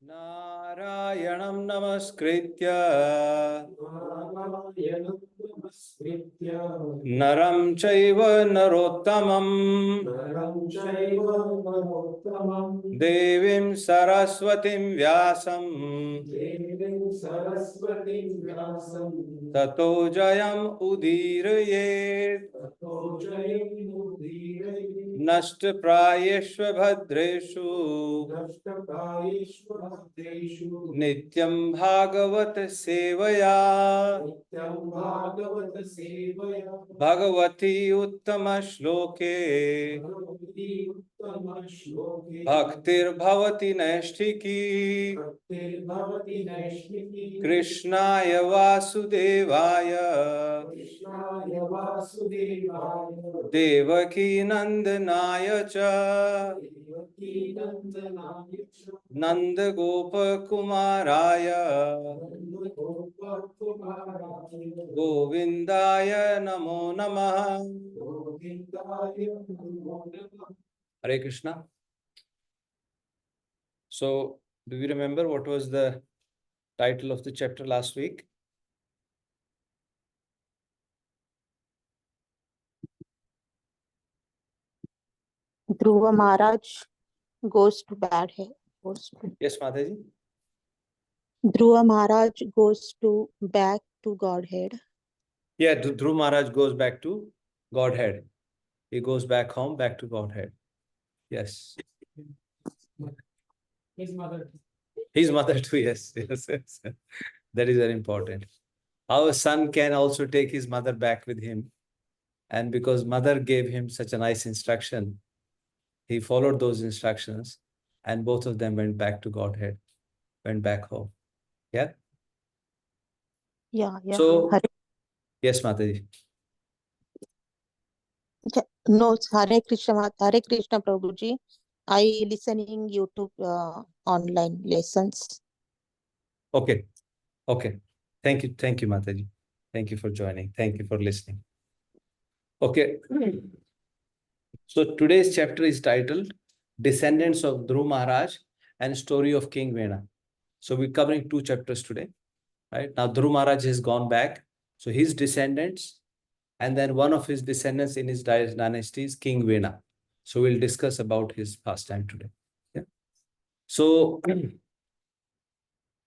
Narayanam namaskritya naram chaiva narottamam devim saraswatim vyasam tato jayam udirayet nashta prayeshva bhadreshu nityam bhagavat sevaya bhagavati uttama shloke bhaktir bhavati naishtiki krishnaya vasudevaya devaki nandanaya cha nanda gopa kumaraya govindaya namo namah. Hare Krishna. So, do you remember what was the title of the chapter last week? Dhruva Mahārāja goes to bad head. Yes, Mataji. Dhruva Mahārāja goes back to Godhead. Yeah, Dhruva Mahārāja goes back to Godhead. He goes back home, back to Godhead. Yes. His mother. His mother too, yes. Yes. That is very important. Our son can also take his mother back with him. And because mother gave him such a nice instruction, he followed those instructions and both of them went back to Godhead, went back home. Yeah? Yeah. So, yes, Mataji. No, Hare Krishna Prabhuji. I listening YouTube online lessons. Okay. Thank you, Mataji. Thank you for joining. Thank you for listening. Okay. So today's chapter is titled Descendants of Dhruva Maharaj and Story of King Vena. So we're covering two chapters today. Right? Now Dhruva Maharaj has gone back. So his descendants, and then one of his descendants in his dynasty is King Vena. So we'll discuss about his pastime today. Yeah. So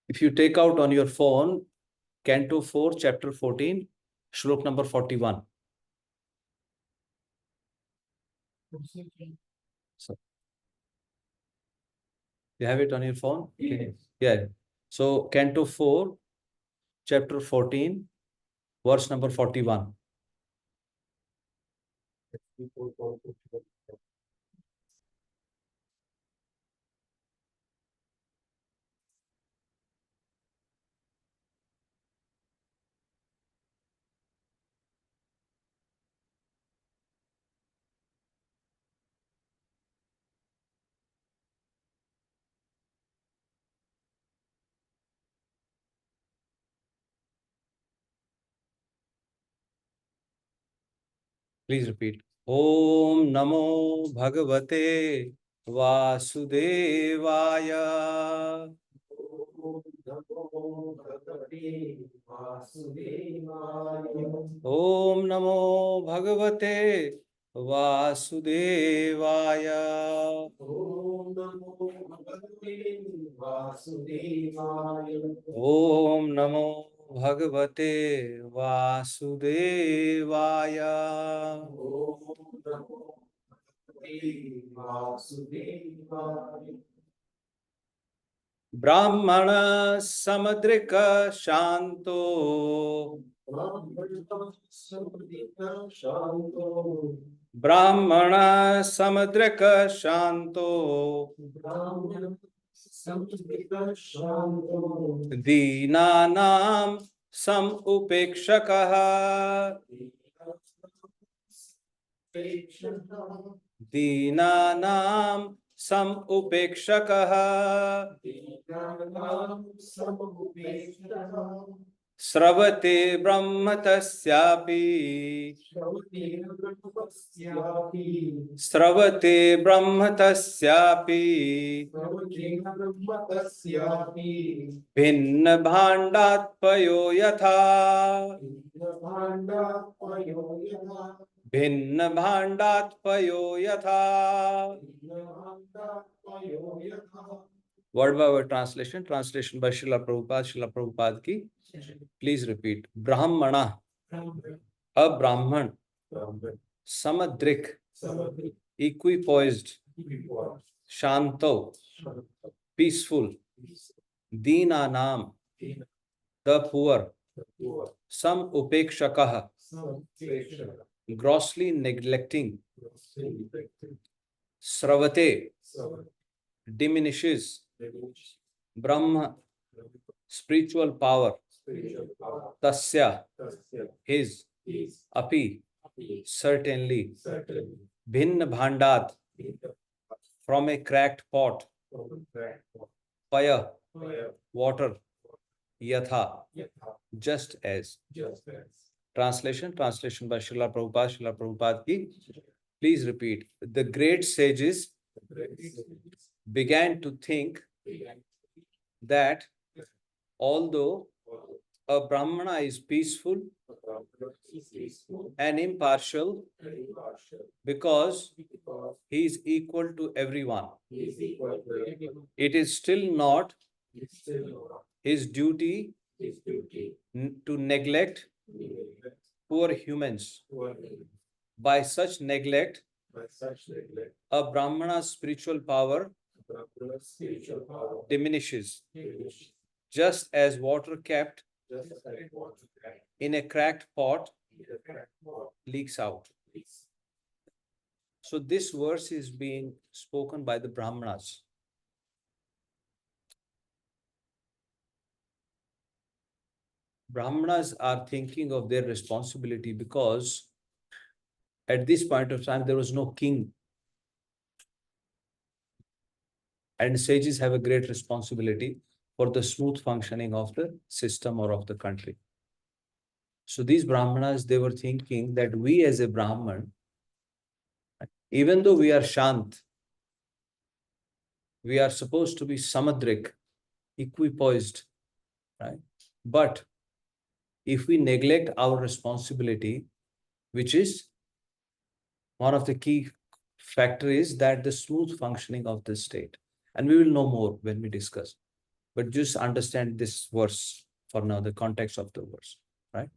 if you take out on your phone, Canto 4, Chapter 14, Shlok number 41. So, you have it on your phone? Yes. Yeah. So Canto 4, Chapter 14, verse number 41. Please repeat. Om Namo Bhagavate Vasudevaya. Om Namo Bhagavate Vasudevaya. Om Namo Bhagavate Vasudevaya. Brahmana Samadrika Shanto. Brahmana Samadrika Shanto. Dīnānām samupekshakah. Dīnānām samupekshakah. Sravate Brahma tasyapi. Sravate Brahma tasyapi. Bhinna bhandat payo yatha. Bhinna bhandat payo yatha. Word by word translation. Translation by Srila Prabhupada. Srila Prabhupada ki. Please repeat. Brahmana. A Brahman. Samadrik. Equipoised. Shanto. Peaceful. Dina Nam. The poor. Sam upekshakah. Grossly neglecting. Sravate. Diminishes. Brahma. Spiritual power. Tasya. His. Api. Certainly. Bhinna bhandat. From a cracked pot. Paya. Water. Yatha. Just as. Translation. Translation by Srila Prabhupada. Srila Prabhupada ki. Please repeat. The great sages began to think that although a Brahmana is peaceful and impartial because he is equal to everyone, it is still not his duty to neglect poor humans. By such neglect, a Brahmana's spiritual power diminishes, just as water kept in a cracked pot leaks out. So this verse is being spoken by the Brahmanas. Brahmanas are thinking of their responsibility because at this point of time there was no king. And sages have a great responsibility for the smooth functioning of the system or of the country. So these Brahmanas, they were thinking that we as a Brahman, even though we are Shant, we are supposed to be Samadrik, equipoised, right? But if we neglect our responsibility, which is one of the key factors, that the smooth functioning of the state. And we will know more when we discuss. But just understand this verse for now, the context of the verse, right?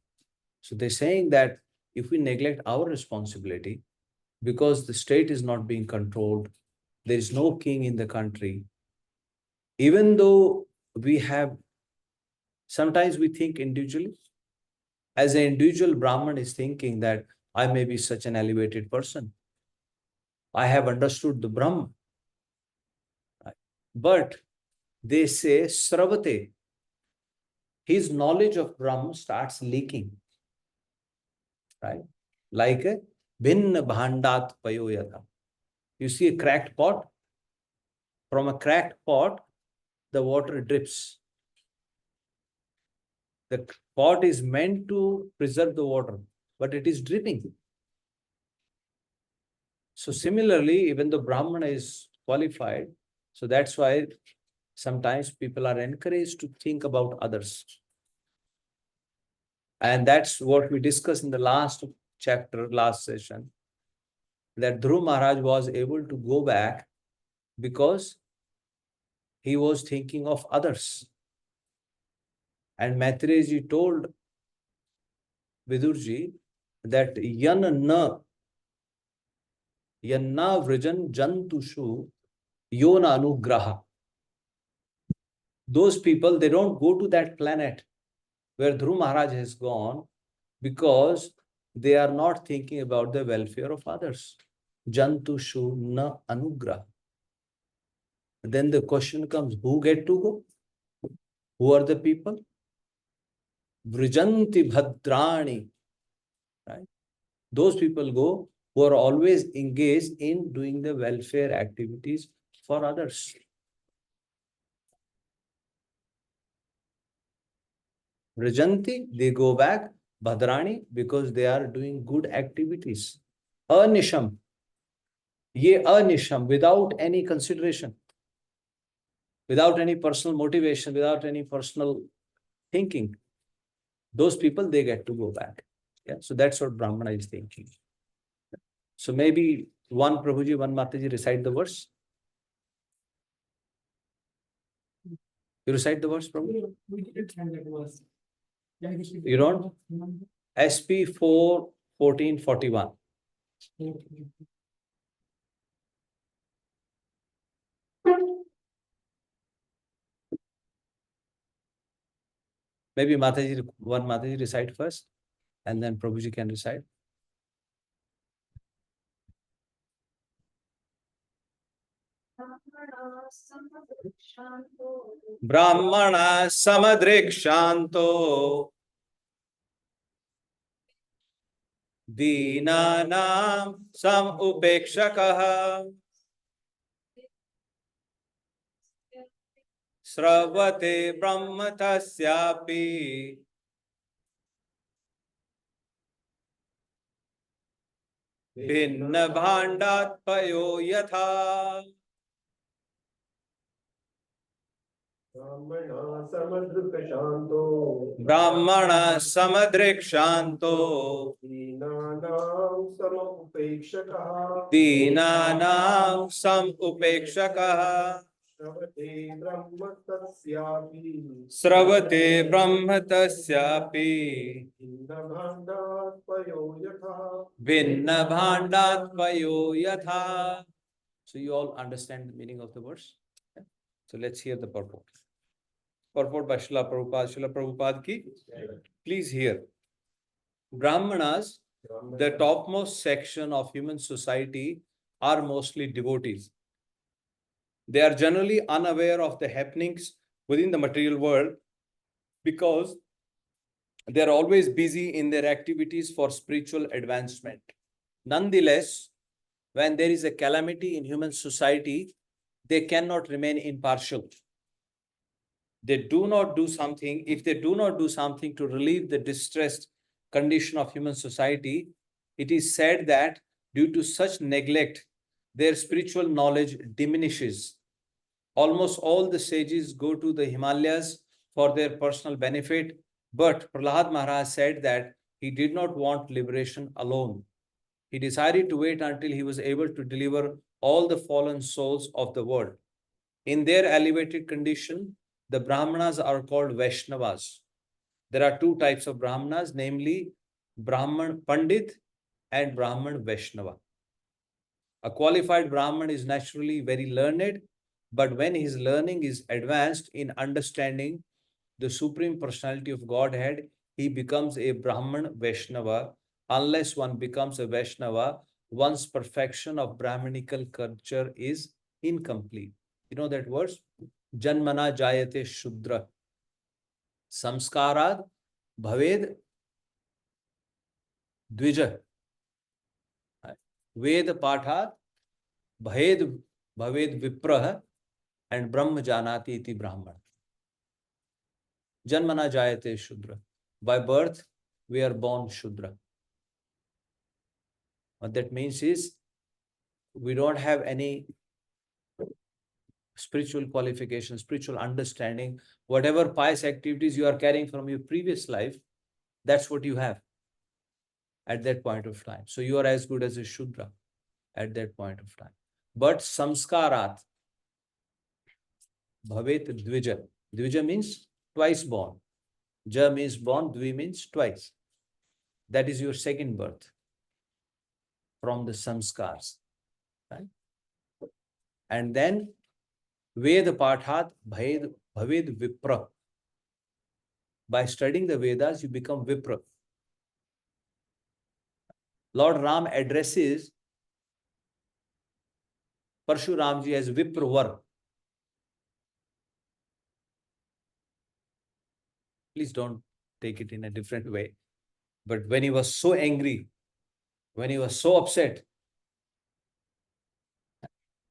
So they're saying that if we neglect our responsibility, because the state is not being controlled, there is no king in the country, even though we have, sometimes we think individually, as an individual Brahman is thinking that I may be such an elevated person. I have understood the Brahma. Right? But they say Sravate, his knowledge of Brahma starts leaking. Right? Like a Bhinna Bhandat Payoyata. You see a cracked pot? From a cracked pot, the water drips. The pot is meant to preserve the water, but it is dripping. So similarly, even though Brahmana is qualified, so that's why sometimes people are encouraged to think about others. And that's what we discussed in the last chapter, last session, that Dhruva Mahārāja was able to go back because he was thinking of others. And Maitreyaji told Vidurji that yanna vrijan jantushu yona anugraha. Those people, they don't go to that planet where Dhruva Mahārāja has gone because they are not thinking about the welfare of others. Jantushu na anugraha. Then the question comes, who get to go? Who are the people? Vrijanti bhadrani. Right? Those people go who are always engaged in doing the welfare activities for others. Vrajanti, they go back. Bhadrani, because they are doing good activities. Anisham. Ye anisham, without any consideration, without any personal motivation, without any personal thinking. Those people, they get to go back. Yeah. So that's what Brahmana is thinking. So maybe one Prabhuji, one Mataji recite the verse. You recite the verse, Prabhu? You don't? SP 4:14:41. Maybe Mataji, one Mataji recite first, and then Prabhuji can recite. Brahmana samadrikshanto Dīnānām samupekshakah Sravate brahma tasyapi Bhinna bhandatpayo yatha. Brahmana samadrikshanto Dīnānām samupekshakah Sravate brahma tasyapi Bhinna bhandatpayo yatha. So you all understand the meaning of the verse? So let's hear the purport. Purport by Srila Prabhupada. Srila Prabhupada ki. Please hear. Brahmanas, the topmost section of human society, are mostly devotees. They are generally unaware of the happenings within the material world because they are always busy in their activities for spiritual advancement. Nonetheless, when there is a calamity in human society, they cannot remain impartial. They do not do something. If they do not do something to relieve the distressed condition of human society, it is said that due to such neglect, their spiritual knowledge diminishes. Almost all the sages go to the Himalayas for their personal benefit, but Prahlad Maharaj said that he did not want liberation alone. He decided to wait until he was able to deliver all the fallen souls of the world. In their elevated condition, the Brahmanas are called Vaishnavas. There are two types of Brahmanas, namely Brahman Pandit and Brahman Vaishnava. A qualified Brahman is naturally very learned, but when his learning is advanced in understanding the Supreme Personality of Godhead, he becomes a Brahman Vaishnava. Unless one becomes a Vaishnava, one's perfection of Brahmanical culture is incomplete. You know that verse? Janmana jayate Shudra. Samskarad bhaved Dvija. Ved pathat bhaved Viprah and Brahma janati iti Brahman. Janmana jayate Shudra. By birth, we are born Shudra. What that means is, we don't have any spiritual qualification, spiritual understanding. Whatever pious activities you are carrying from your previous life, that's what you have at that point of time. So you are as good as a Shudra at that point of time. But samskarat bhavet dvija. Dvija means twice born. Ja means born, dvi means twice. That is your second birth from the samskars. Right? And then Veda Pathat Bhaved Vipra. By studying the Vedas, you become Vipra. Lord Ram addresses Parshuramji as Vipravar. Please don't take it in a different way. But when he was so angry, when he was so upset,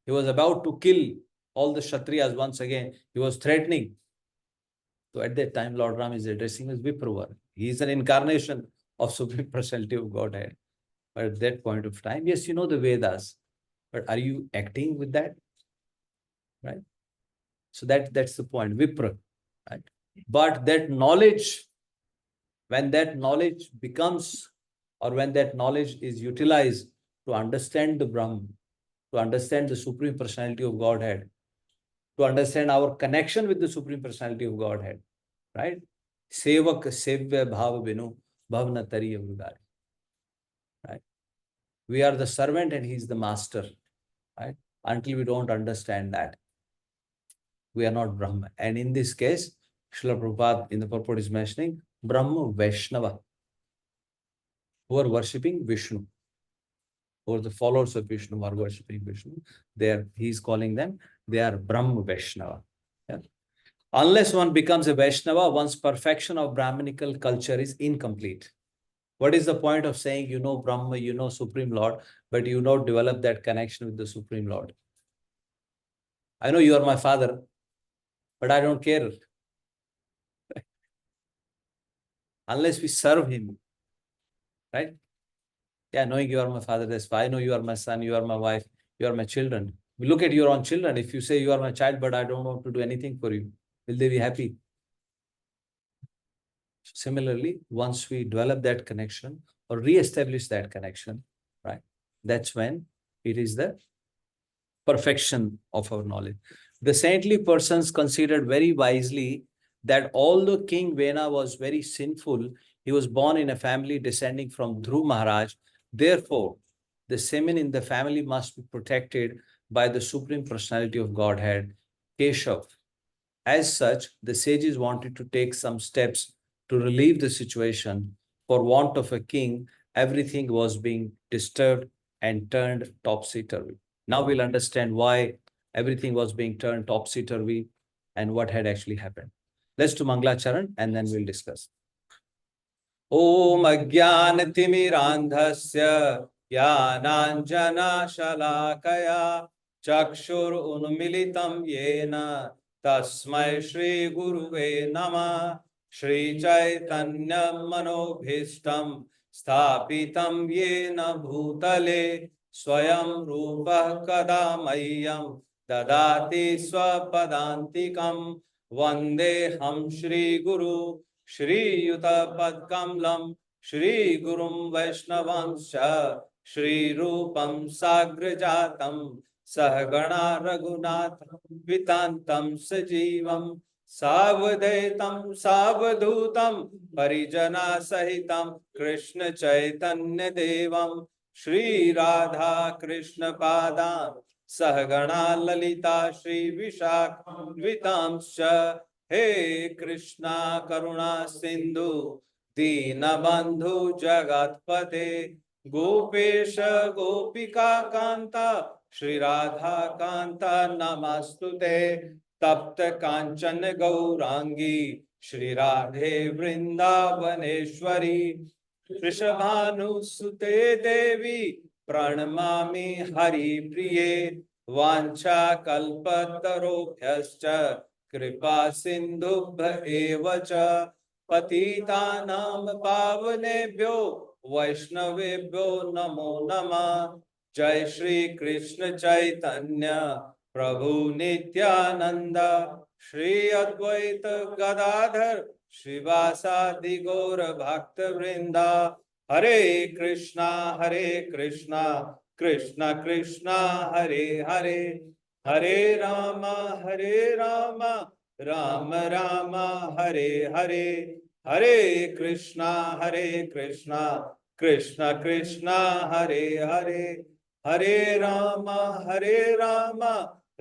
he was about to kill all the Kshatriyas once again. He was threatening. So at that time, Lord Ram is addressing as Vipravar. He is an incarnation of Supreme Personality of Godhead. But at that point of time, yes, you know the Vedas, but are you acting with that? Right? So that's the point, Vipra. Right? But that knowledge, when that knowledge becomes, or when that knowledge is utilized to understand the Brahman, to understand the Supreme Personality of Godhead, to understand our connection with the Supreme Personality of Godhead, right? Sevak sevya bhava vinu bhavna tariya vudari. Right? We are the servant and he is the master. Right? Until we don't understand that, we are not Brahma. And in this case, Srila Prabhupada in the purport is mentioning Brahma Vaishnava, who are worshipping Vishnu, or the followers of Vishnu are worshipping Vishnu. He is calling them, they are Brahma Vaishnava. Yeah? Unless one becomes a Vaishnava, one's perfection of Brahminical culture is incomplete. What is the point of saying you know Brahma, you know Supreme Lord, but you don't develop that connection with the Supreme Lord? I know you are my father, but I don't care. Unless we serve him, right? Yeah, knowing you are my father, that's why I know you are my son, you are my wife, you are my children. We look at your own children. If you say you are my child, but I don't want to do anything for you, will they be happy? Similarly, once we develop that connection or re-establish that connection, right? That's when it is the perfection of our knowledge. The saintly persons considered very wisely that although King Vena was very sinful, he was born in a family descending from Dhruva Mahārāja. Therefore, the semen in the family must be protected by the Supreme Personality of Godhead, Keshav. As such, the sages wanted to take some steps to relieve the situation. For want of a king, everything was being disturbed and turned topsy-turvy. Now we'll understand why everything was being turned topsy-turvy and what had actually happened. Let's do Mangla Charan and then we'll discuss. Om Ajnana Timirandhasya Jnananjana Shalakaya Chakshur Unmilitam Yena Tasmai Shri Guruve Namah Shri Chaitanya Manobhishtam Sthapitam Yena Bhutale Swayam Rupa Kadamayyam Dadati Swapadantikam Vande Ham Shri Guru Shri Yuta Padkamlam Shri Gurum Vaishnavanscha Shri Rupam Sagrajatam Sahagana Raghunath Vitantam Sajivam Savadaitam Savadhutam Parijana Sahitam Krishna Chaitanya Devam Shri Radha Krishna Padam Sahagana Lalita Shri Vishakhavitamscha He Krishna Karuna Sindhu Deenabandhu Jagatpate Gopesha Gopika Kanta Shri Radha Kanta Namastute Tapta Kanchan Gaurangi Shri Radhe Vrindavaneshwari Rishabhanu Sute Devi Pranamami Hari Priye Vancha Kalpatarobhyascha Kripa Sindhubha Evacha Patitanam Pavanebhyo Vaishnavebhyo Namo Namah Jai Shri Krishna Chaitanya Prabhu Nityananda Shri Advaita Gadadhar Shrivasadi Gaura Bhakta Vrinda Hare Krishna Krishna Krishna Hare Hare Hare Rama Rama Rama Hare Hare Hare Krishna Krishna Krishna Hare Hare Hare Rama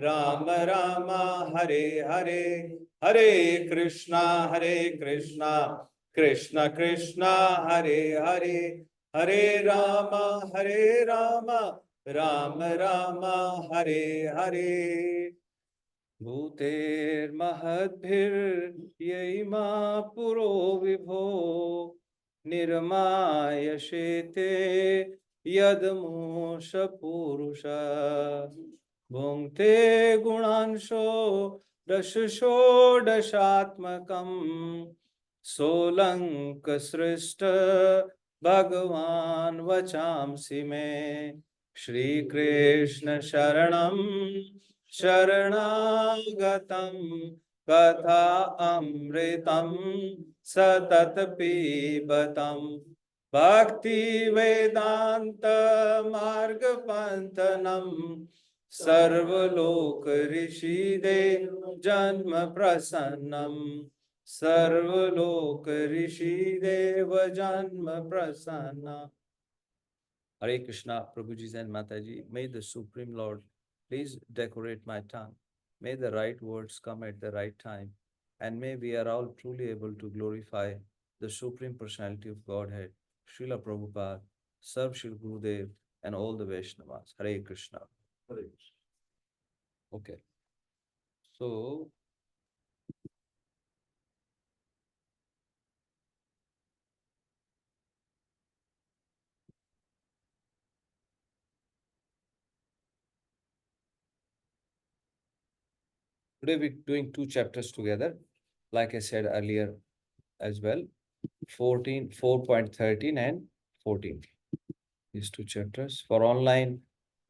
Rama Hare Hare Hare Krishna Krishna Krishna Hare Hare Hare Rama Rama Hare Hare Bhuter Mahadbhir Yaima Puro Vibho Nirmaya Shete Yadmusha Purusha Bhungte Gunansho दशषोडशात्मकम् सोलङ्कसृष्ट भगवान् वचांसि मे श्रीकृष्ण शरणं शरणागतं कथा अमृतं सतत पिबतम् भक्ति वेदांत मार्ग पंथनम सर्वलोक ऋषिदेव जन्म प्रसन्नम सर्वलोक ऋषिदेव जन्म प्रसन्न. Hare Krishna, Prabhuji and Mataji. May the Supreme Lord please decorate my tongue. May the right words come at the right time. And may we are all truly able to glorify the Supreme Personality of Godhead, Srila Prabhupada, Sarv Shri Gurudev, and all the Vaishnavas. Hare Krishna. Hare Krishna. Okay. So, today we're doing two chapters together, like I said earlier as well, 4.13 and 14. These two chapters. For online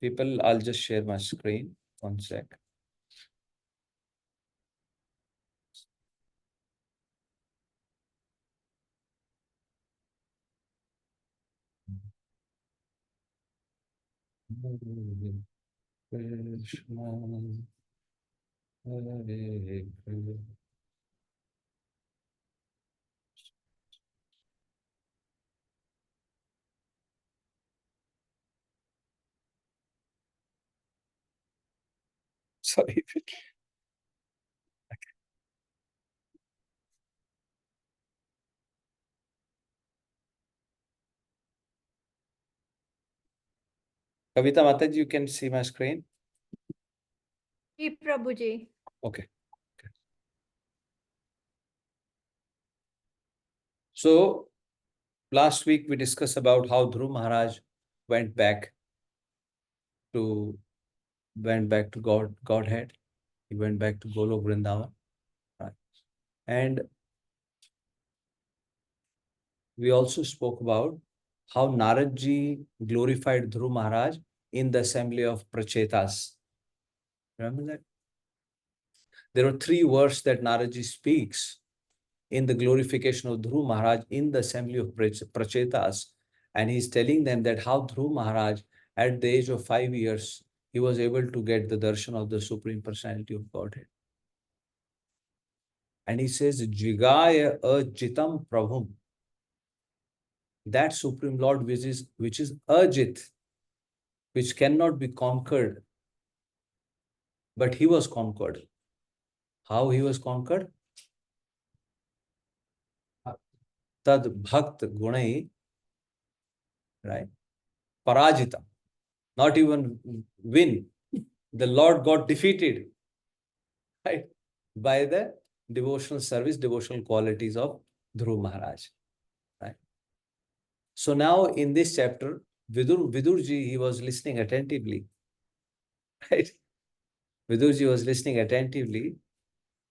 people, I'll just share my screen. One sec. Krishna, Hare Krishna. Sorry. Kavita Mataji, you can see my screen? Ji, Prabhuji. Okay. So, last week we discussed about how Dhruva Maharaj went back to Godhead. He went back to Golok Vrindavan. Right. And we also spoke about how Naradji glorified Dhruva Maharaj in the assembly of Prachetas. Remember that? There are three words that Naradji speaks in the glorification of Dhruva Maharaj in the assembly of Prachetas. And he's telling them that how Dhruva Maharaj, at the age of 5 years, he was able to get the darshan of the Supreme Personality of Godhead. And he says, Jigaya ajitam prabhum. That Supreme Lord which is ajit, which cannot be conquered, but he was conquered. How he was conquered? Tad bhakt gunai, right? Parajita. Not even win. The Lord got defeated, right? By the devotional service, devotional qualities of Dhruva Maharaj, right? So now in this chapter, Vidurji, he was listening attentively, right? Vidurji was listening attentively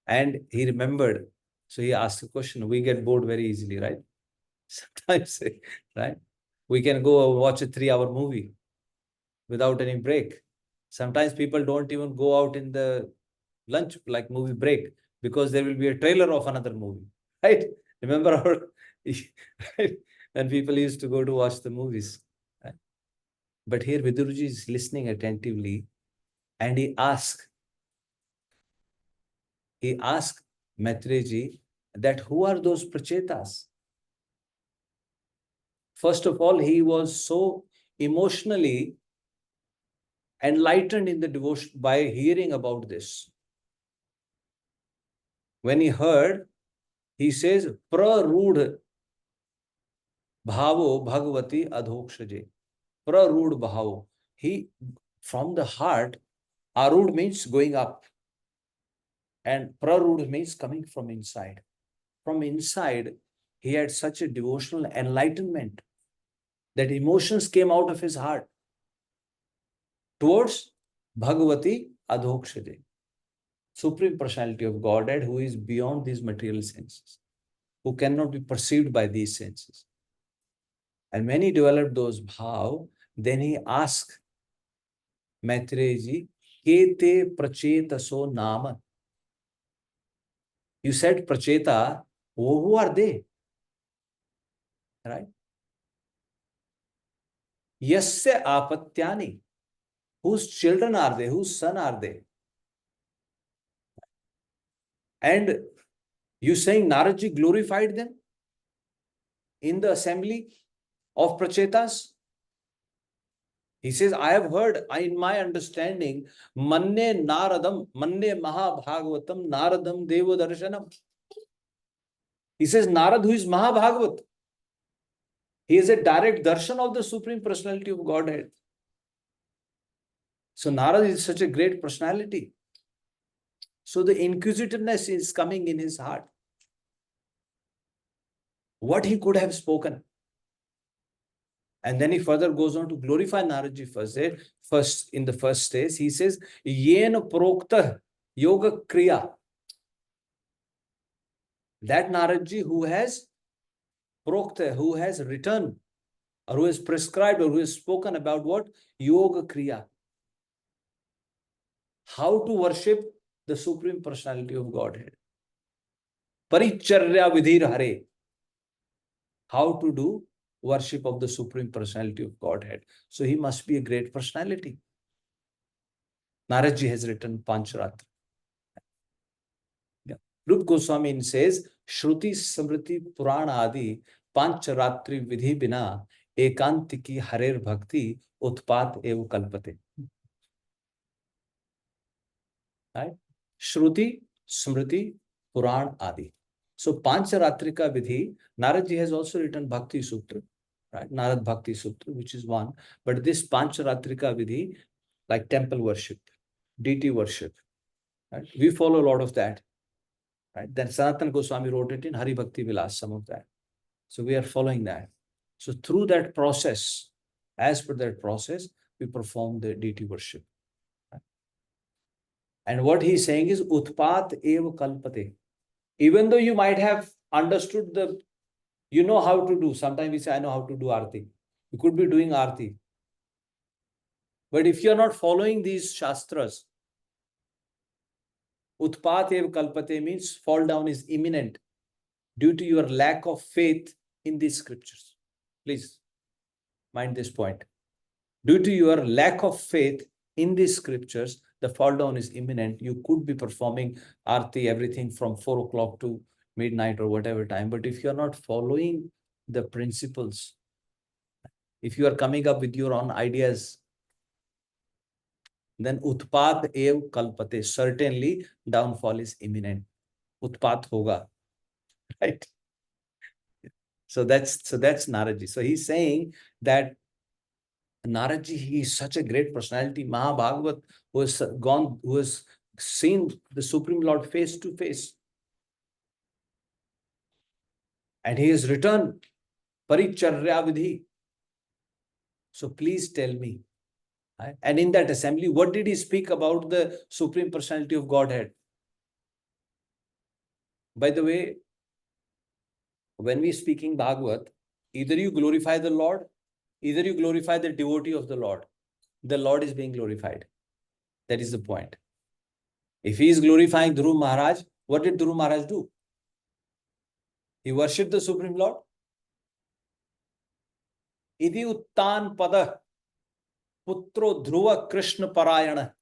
and he remembered. So he asked a question. We get bored very easily, right? Sometimes, right? We can go watch a 3-hour movie without any break. Sometimes people don't even go out in the lunch, like movie break, because there will be a trailer of another movie, right? Remember our, right? When people used to go to watch the movies, right? But here Vidurji is listening attentively and he asked Maitreji that who are those Prachetas? First of all, he was so emotionally enlightened in the devotion by hearing about this. When he heard, he says, Prarudh bhavo bhagavati adhokshaje. Prarudh bhavo. He, from the heart, arudh means going up. And prarudh means coming from inside. From inside, he had such a devotional enlightenment that emotions came out of his heart towards Bhagavati Adhokshaje. Supreme Personality of Godhead, who is beyond these material senses, who cannot be perceived by these senses. And when he developed those bhav, then he asked Maitreya ji, Kete prachetaso nama. You said pracheta, who are they? Right? Yasya apatyani. Whose children are they? Whose son are they? And you saying Naradji glorified them in the assembly of prachetas? He says, I have heard, in my understanding, Manne Naradam, Manne Mahārāja Naradam Devo Darshanam. He says, Narad, who is Mahābhāgavat, he is a direct darshan of the Supreme Personality of Godhead. So Narad is such a great personality. So the inquisitiveness is coming in his heart. What he could have spoken. And then he further goes on to glorify Naradji first in the first stage. He says, Yena prokta yoga kriya. That Naradji who has prokta, who has written, or who has prescribed, or who has spoken about what? Yoga kriya. How to worship the Supreme Personality of Godhead. Paricharya vidhir hare. How to do worship of the Supreme Personality of Godhead. So he must be a great personality. Naradji has written Pancharatra. Yeah. Rupa Goswami says, Shruti Smriti Purana Adi Pancharatri Vidhi Bina Ekantiki Harer Bhakti Utpat Evo Kalpate. Right? Shruti Smriti Puran Adi. So Pancharatrika Vidhi, Naradji has also written Bhakti Sutra. Right? Narad Bhakti Sutra, which is one. But this Pancharatrika Vidhi, like temple worship, deity worship, right? We follow a lot of that. Right? Then Sanatana Goswami wrote it in Hari Bhakti Vilas, some of that. So we are following that. So through that process, as per that process, we perform the deity worship. Right? And what he's saying is Utpat Eva Kalpate. Even though you might have understood you know how to do. Sometimes we say, I know how to do Aarti. You could be doing Aarti. But if you're not following these Shastras, Utpat Eva Kalpate means fall down is imminent due to your lack of faith in these scriptures. Please mind this point. Due to your lack of faith in these scriptures, the fall down is imminent. You could be performing Aarti, everything from 4 o'clock to midnight or whatever time. But if you're not following the principles, if you are coming up with your own ideas, then Utpat Ev Kalpate, certainly downfall is imminent. Utpat hoga. Right? So that's Naradji. So he's saying that Naradji, he is such a great personality, Mahābhāgavat, who has seen the Supreme Lord face to face. And he has written Paricharya Vidhi. So please tell me. Right? And in that assembly, what did he speak about the Supreme Personality of Godhead? By the way, when we speaking Bhagavat, either you glorify the Lord, either you glorify the devotee of the Lord. The Lord is being glorified. That is the point. If he is glorifying Dhruva Mahārāja, what did Dhruva Mahārāja do? He worshipped the Supreme Lord. Idi uttan pada putro Dhruva Krishna parayana.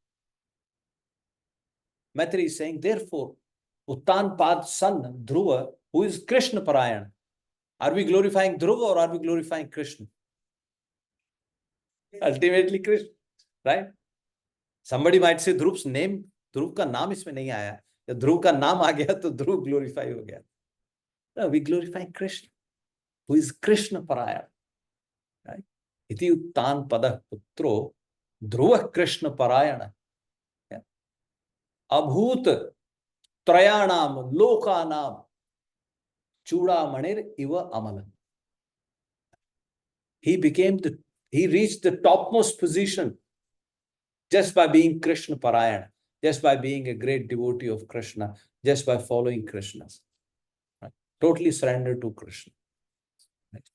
Maitreya is saying, therefore, uttan pad son Dhruva, who is Krishna parayana. Are we glorifying Dhruva or are we glorifying Krishna? Ultimately Krishna, right? Somebody might say Dhruva's name, Dhruva ka naam isme nahi aaya. If Dhruva ka naam aa gaya, to Dhruva glorify ho gaya. No, we glorify Krishna, who is Krishna paraya. Right? Iti uttan pada putro Dhruva Krishna parayana. Yeah. Abhut trayanam lokanam chudamanir iva amala. He reached the topmost position just by being Krishna parayana. just by being a great devotee of Krishna, just by following Krishna. Right? Totally surrender to Krishna.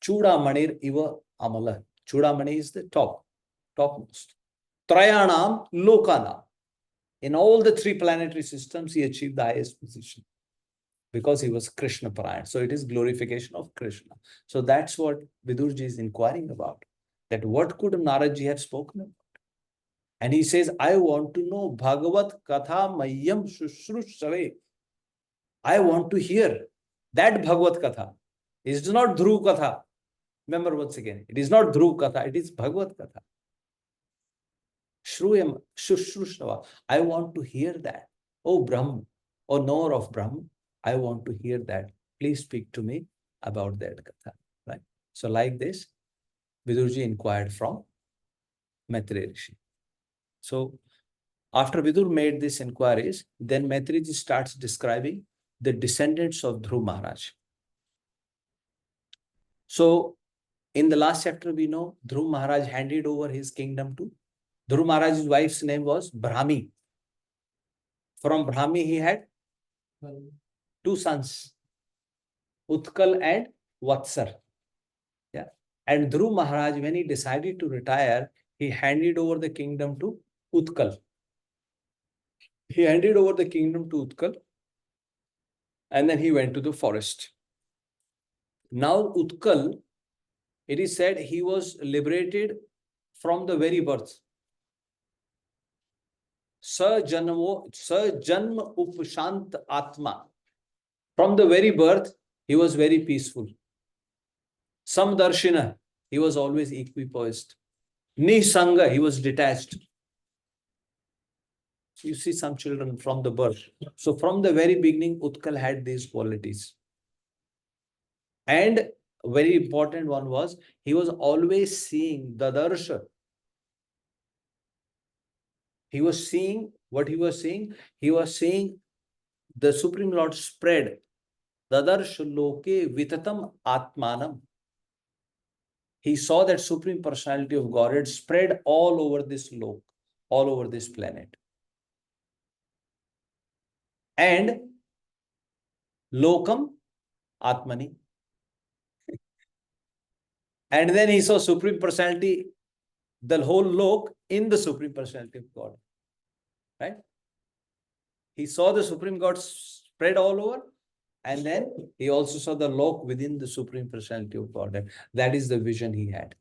Chudamanir iva amala. Chudamani is the topmost. Trayanam lokana. In all the three planetary systems, he achieved the highest position because he was Krishna Parayan. So it is glorification of Krishna. So that's what Vidurji is inquiring about. That what could Naraji have spoken about? And he says, I want to know Bhagavat Katha Mayam Shushrushrave. I want to hear that Bhagavat Katha. It is not Dhruva Katha. Remember once again, it is not Dhruva Katha, it is Bhagavat Katha. Shruyam Shushrushrava. I want to hear that. Oh Brahm, oh knower of Brahm, I want to hear that. Please speak to me about that Katha. Right? So like this, Vidurji inquired from Maitreya Rishi. So after Vidur made these inquiries, then Maitreya starts describing the descendants of Dhruva Mahārāja. So in the last chapter, we know Dhruva Mahārāja handed over his kingdom to Dhruva Mahārāja's wife's name was Brahmi. From Brahmi, he had two sons, Utkal and Vatsar. Yeah. And Dhruva Mahārāja, when he decided to retire, he handed over the kingdom to Utkal. He handed over the kingdom to Utkal, and then he went to the forest. Now Utkal, it is said he was liberated from the very birth. Janma upashant atma. From the very birth, he was very peaceful. Samdarshina, he was always equipoised. Nisanga, he was detached. You see some children from the birth. So from the very beginning, Utkal had these qualities. And a very important one was, he was always seeing Dadarsha. He was seeing, what he was seeing? He was seeing the Supreme Lord spread. Dadarsha loke vitatam atmanam. He saw that Supreme Personality of Godhead spread all over this lok, all over this planet. And lokam atmani. And then he saw Supreme Personality, the whole lok in the Supreme Personality of God. Right? He saw the Supreme God spread all over, and then he also saw the lok within the Supreme Personality of God. That is the vision he had.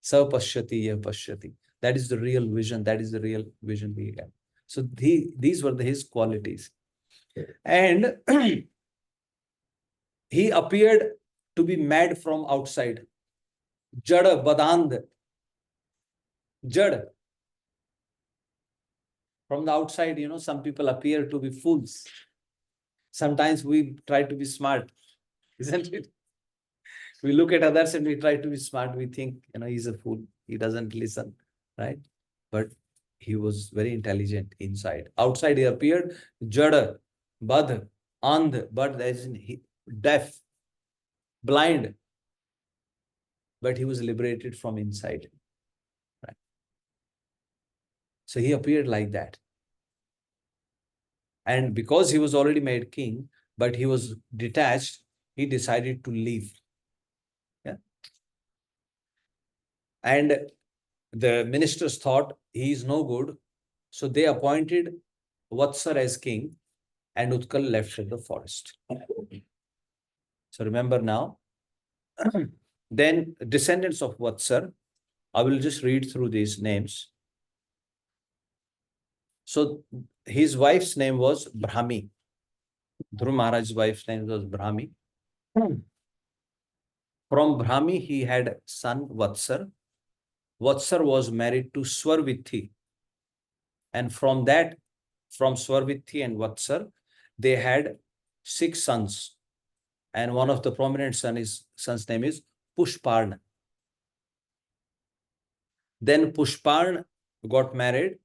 Sa pashyati ya pashyati. That is the real vision. That is the real vision he had. So these were his qualities. And he appeared to be mad from outside. Jada badand. Jad. From the outside, you know, some people appear to be fools. Sometimes we try to be smart, isn't it? We look at others and we try to be smart. We think, you know, he's a fool. He doesn't listen, right? But he was very intelligent inside. Outside he appeared jada, badh, andh, but as in deaf, blind. But he was liberated from inside. Right? So he appeared like that. And because he was already made king, but he was detached, he decided to leave. Yeah. And the ministers thought he is no good. So they appointed Vatsar as king, and Utkal left the forest. So remember now, then descendants of Vatsar, I will just read through these names. So his wife's name was Brahmi. Dhruva Mahārāja's wife's name was Brahmi. From Brahmi, he had son Vatsar. Vatsar was married to Swarvithi. And from Swarvithi and Vatsar, they had 6 sons. And one of the prominent son's name is Pushparna. Then Pushparna got married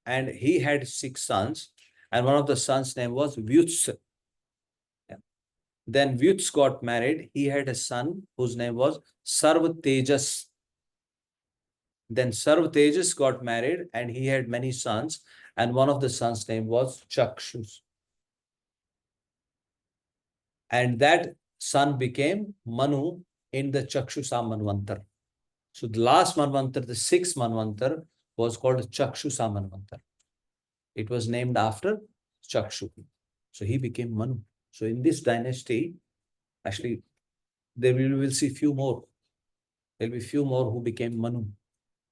and he had 6 sons. And one of the sons' name was Vyuts. Yeah. Then Vyuts got married. He had a son whose name was Sarva Tejas. Then Sarv Tejas got married and he had many sons, and one of the sons' name was Chakshus. And that son became Manu in the Chakshusa Manvantar. So the last Manvantar, the sixth Manvantar, was called Chakshusa Manvantar. It was named after Chakshu. So he became Manu. So in this dynasty, actually, we will see few more. There will be few more who became Manu.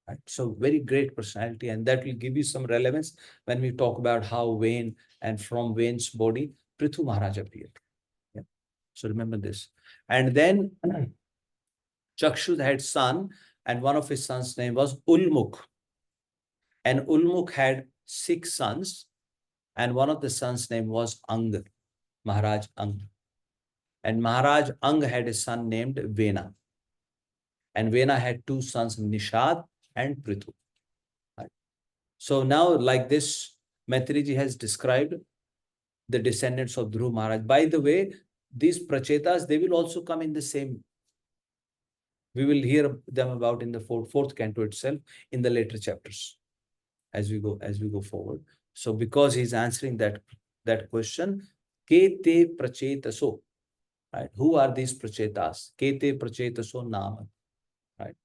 Right? So very great personality, and that will give you some relevance when we talk about how Vena and from Vena's body, Prithu Mahārāja appeared. Yeah. So remember this. And then Chakshu had son, and one of his sons' name was Ulmukh. And Ulmukh had 6 sons, and one of the sons' name was Ang, Mahārāja Ang. And Mahārāja Ang had a son named Vena. And Vena had 2 sons, Nishad and Prithu. Right. So now, like this, Maitriji has described the descendants of Dhruva Maharaj. By the way, these prachetas, they will also come in the same. We will hear them about in the fourth canto itself in the later chapters as we go forward. So because he's answering that question, Kete prachetaso, right? Who are these prachetas? Kete prachetaso nama, right?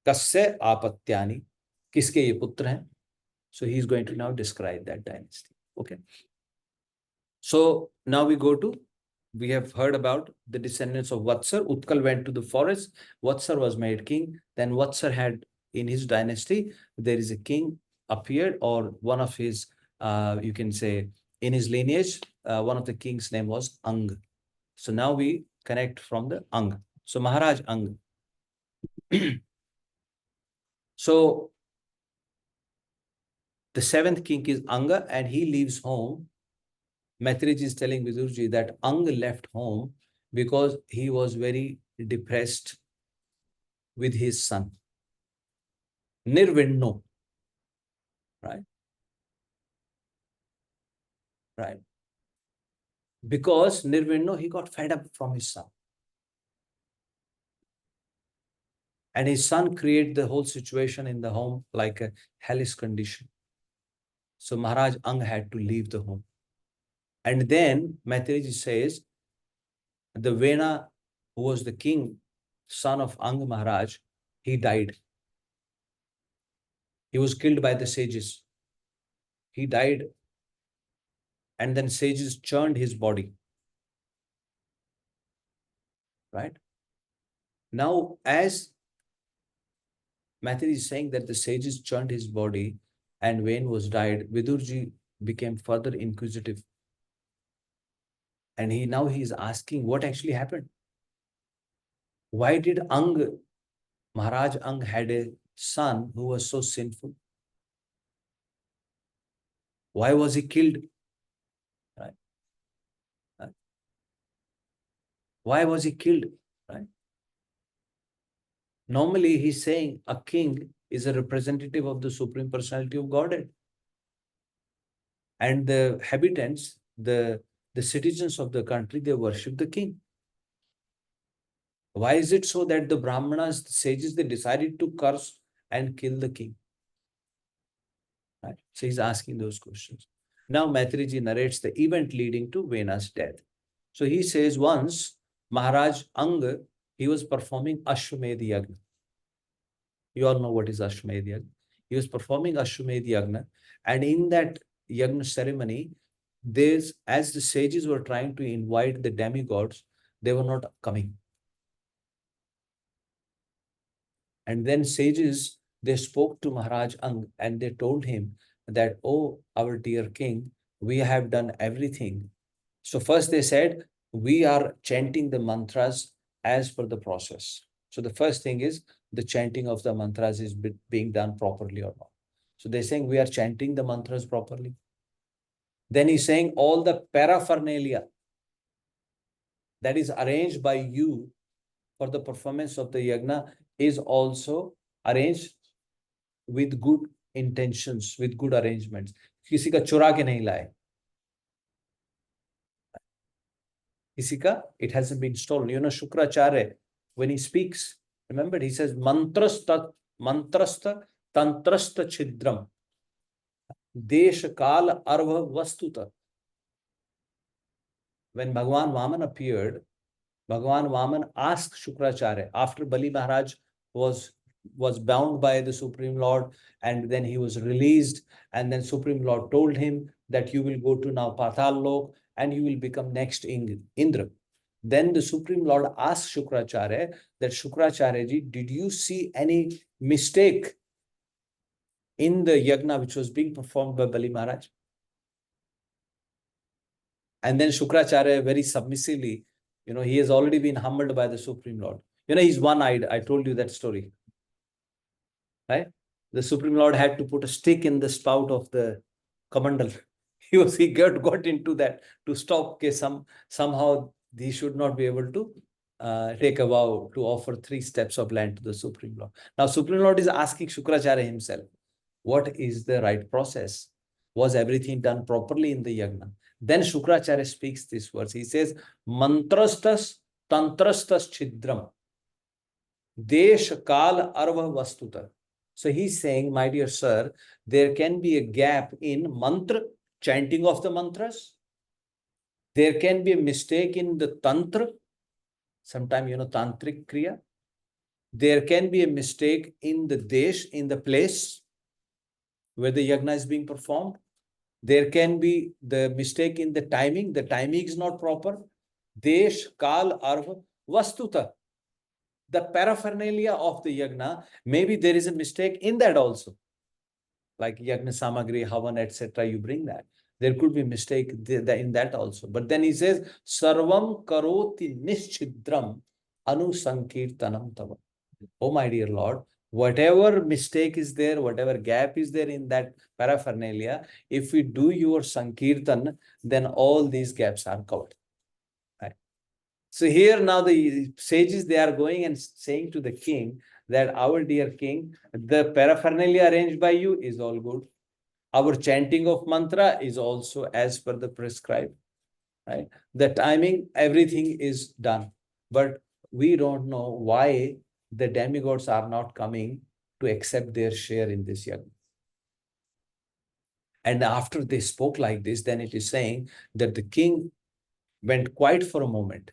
Kasya apatyani, kiske ye putra hain? So he's going to now describe that dynasty. Okay. So now we have heard about the descendants of Vatsar. Utkal went to the forest. Vatsar was made king. Then Vatsar had, in his dynasty, there is a king appeared, or one of his, you can say, in his lineage, one of the king's name was Ang. So now we connect from the Ang. So Mahārāja Ang. So the 7th king is Anga, and he leaves home. Maitriji is telling Vidurji that Ang left home because he was very depressed with his son. Nirvinno. Right? Right. Because Nirvinno, he got fed up from his son. And his son created the whole situation in the home like a hellish condition. So Mahārāja Ang had to leave the home. And then Maitriji says, the Vena, who was the king, son of Ang Maharaj, he died. He was killed by the sages. He died, and then sages churned his body. Right? Now, as Maitriji is saying that the sages churned his body and Vena was died, Vidurji became further inquisitive. And he is asking what actually happened. Why did Ang, Mahārāja Ang had a son who was so sinful? Why was he killed? Right? Right? Why was he killed? Right? Normally, he's saying a king is a representative of the Supreme Personality of Godhead. And the habitants, the citizens of the country, they worship the king. Why is it so that the Brahmanas, the sages, they decided to curse and kill the king? Right? So he's asking those questions. Now Maitriji narrates the event leading to Vena's death. So he says once, Mahārāja Ang, he was performing Ashwamedh Yagna. You all know what is Ashwamedh Yagna. He was performing Ashwamedh Yagna, and in that Yagna ceremony, as the sages were trying to invite the demigods, they were not coming. And then sages, they spoke to Mahārāja Ang and they told him that, oh, our dear king, we have done everything. So first they said, we are chanting the mantras as per the process. So the first thing is the chanting of the mantras is being done properly or not. So they're saying we are chanting the mantras properly. Then he's saying all the paraphernalia that is arranged by you for the performance of the yagna is also arranged with good intentions, with good arrangements. किसी का चुरा के नहीं लाए. किसी का, it hasn't been stolen. You know, Shukracharya, when he speaks, remember, he says, mantras tat mantrastha tantrastha chidram desh kal arva vastuta. When Bhagwan Vaman appeared, Bhagwan Vaman asked Shukracharya after Bali Maharaj was bound by the Supreme Lord, and then he was released, and then Supreme Lord told him that you will go to now Patal Lok and you will become next Indra. Then the Supreme Lord asked Shukracharya that, Shukracharya ji, did you see any mistake in the yagna which was being performed by Bali Maharaj? And then Shukracharya very submissively, he has already been humbled by the Supreme Lord. He's one-eyed. I told you that story. Right? The Supreme Lord had to put a stick in the spout of the Kamandal. He got into that to stop somehow he should not be able to take a vow to offer 3 steps of land to the Supreme Lord. Now, Supreme Lord is asking Shukracharya himself, what is the right process? Was everything done properly in the yagna? Then Shukracharya speaks this verse. He says, mantrastas tantrastas chidram desh kal arva vastuta. So he's saying, my dear sir, there can be a gap in mantra, chanting of the mantras. There can be a mistake in the tantra, sometimes, tantric kriya. There can be a mistake in the desh, in the place where the yagna is being performed. There can be the mistake in the timing. The timing is not proper. Desh, kal, arva, vastuta. The paraphernalia of the yagna, maybe there is a mistake in that also. Like yagna samagri, havan, etc. You bring that. There could be mistake in that also. But then he says, sarvam karoti nischidram anusankirtanam tava. Oh, my dear Lord, whatever mistake is there, whatever gap is there in that paraphernalia, if we do your sankirtan, then all these gaps are covered. Right? So here now the sages, they are going and saying to the king that, our dear king, the paraphernalia arranged by you is all good. Our chanting of mantra is also as per the prescribed. Right? The timing, everything is done. But we don't know why the demigods are not coming to accept their share in this yagna. And after they spoke like this, then it is saying that the king went quiet for a moment.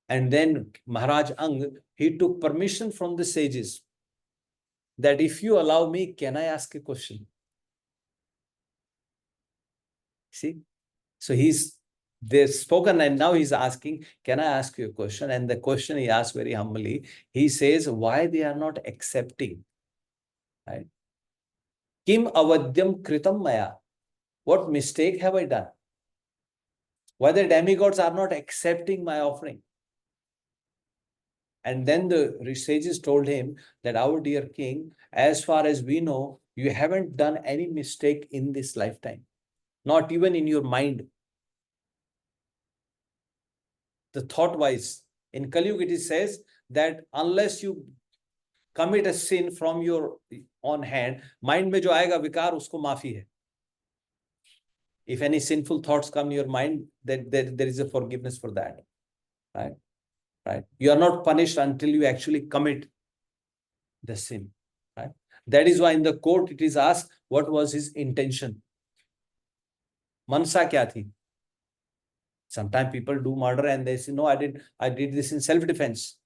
And then Maharaj Ang, he took permission from the sages that, if you allow me, can I ask a question? See? So they've spoken, and now he's asking, can I ask you a question? And the question he asked very humbly, he says, why they are not accepting? Right? Kim avadyam kritam maya. What mistake have I done? Why the demigods are not accepting my offering? And then the sages told him that, our dear king, as far as we know, you haven't done any mistake in this lifetime. Not even in your mind. The thought-wise. In Kali Yuga, it says that unless you commit a sin from your own hand, mind mein jo aayega vikar, usko maafi hai. If any sinful thoughts come in your mind, then there is a forgiveness for that. Right? Right? You are not punished until you actually commit the sin. Right? That is why in the court it is asked, what was his intention? Mansa kya thi? Sometimes people do murder and they say, no, I did this in self-defense.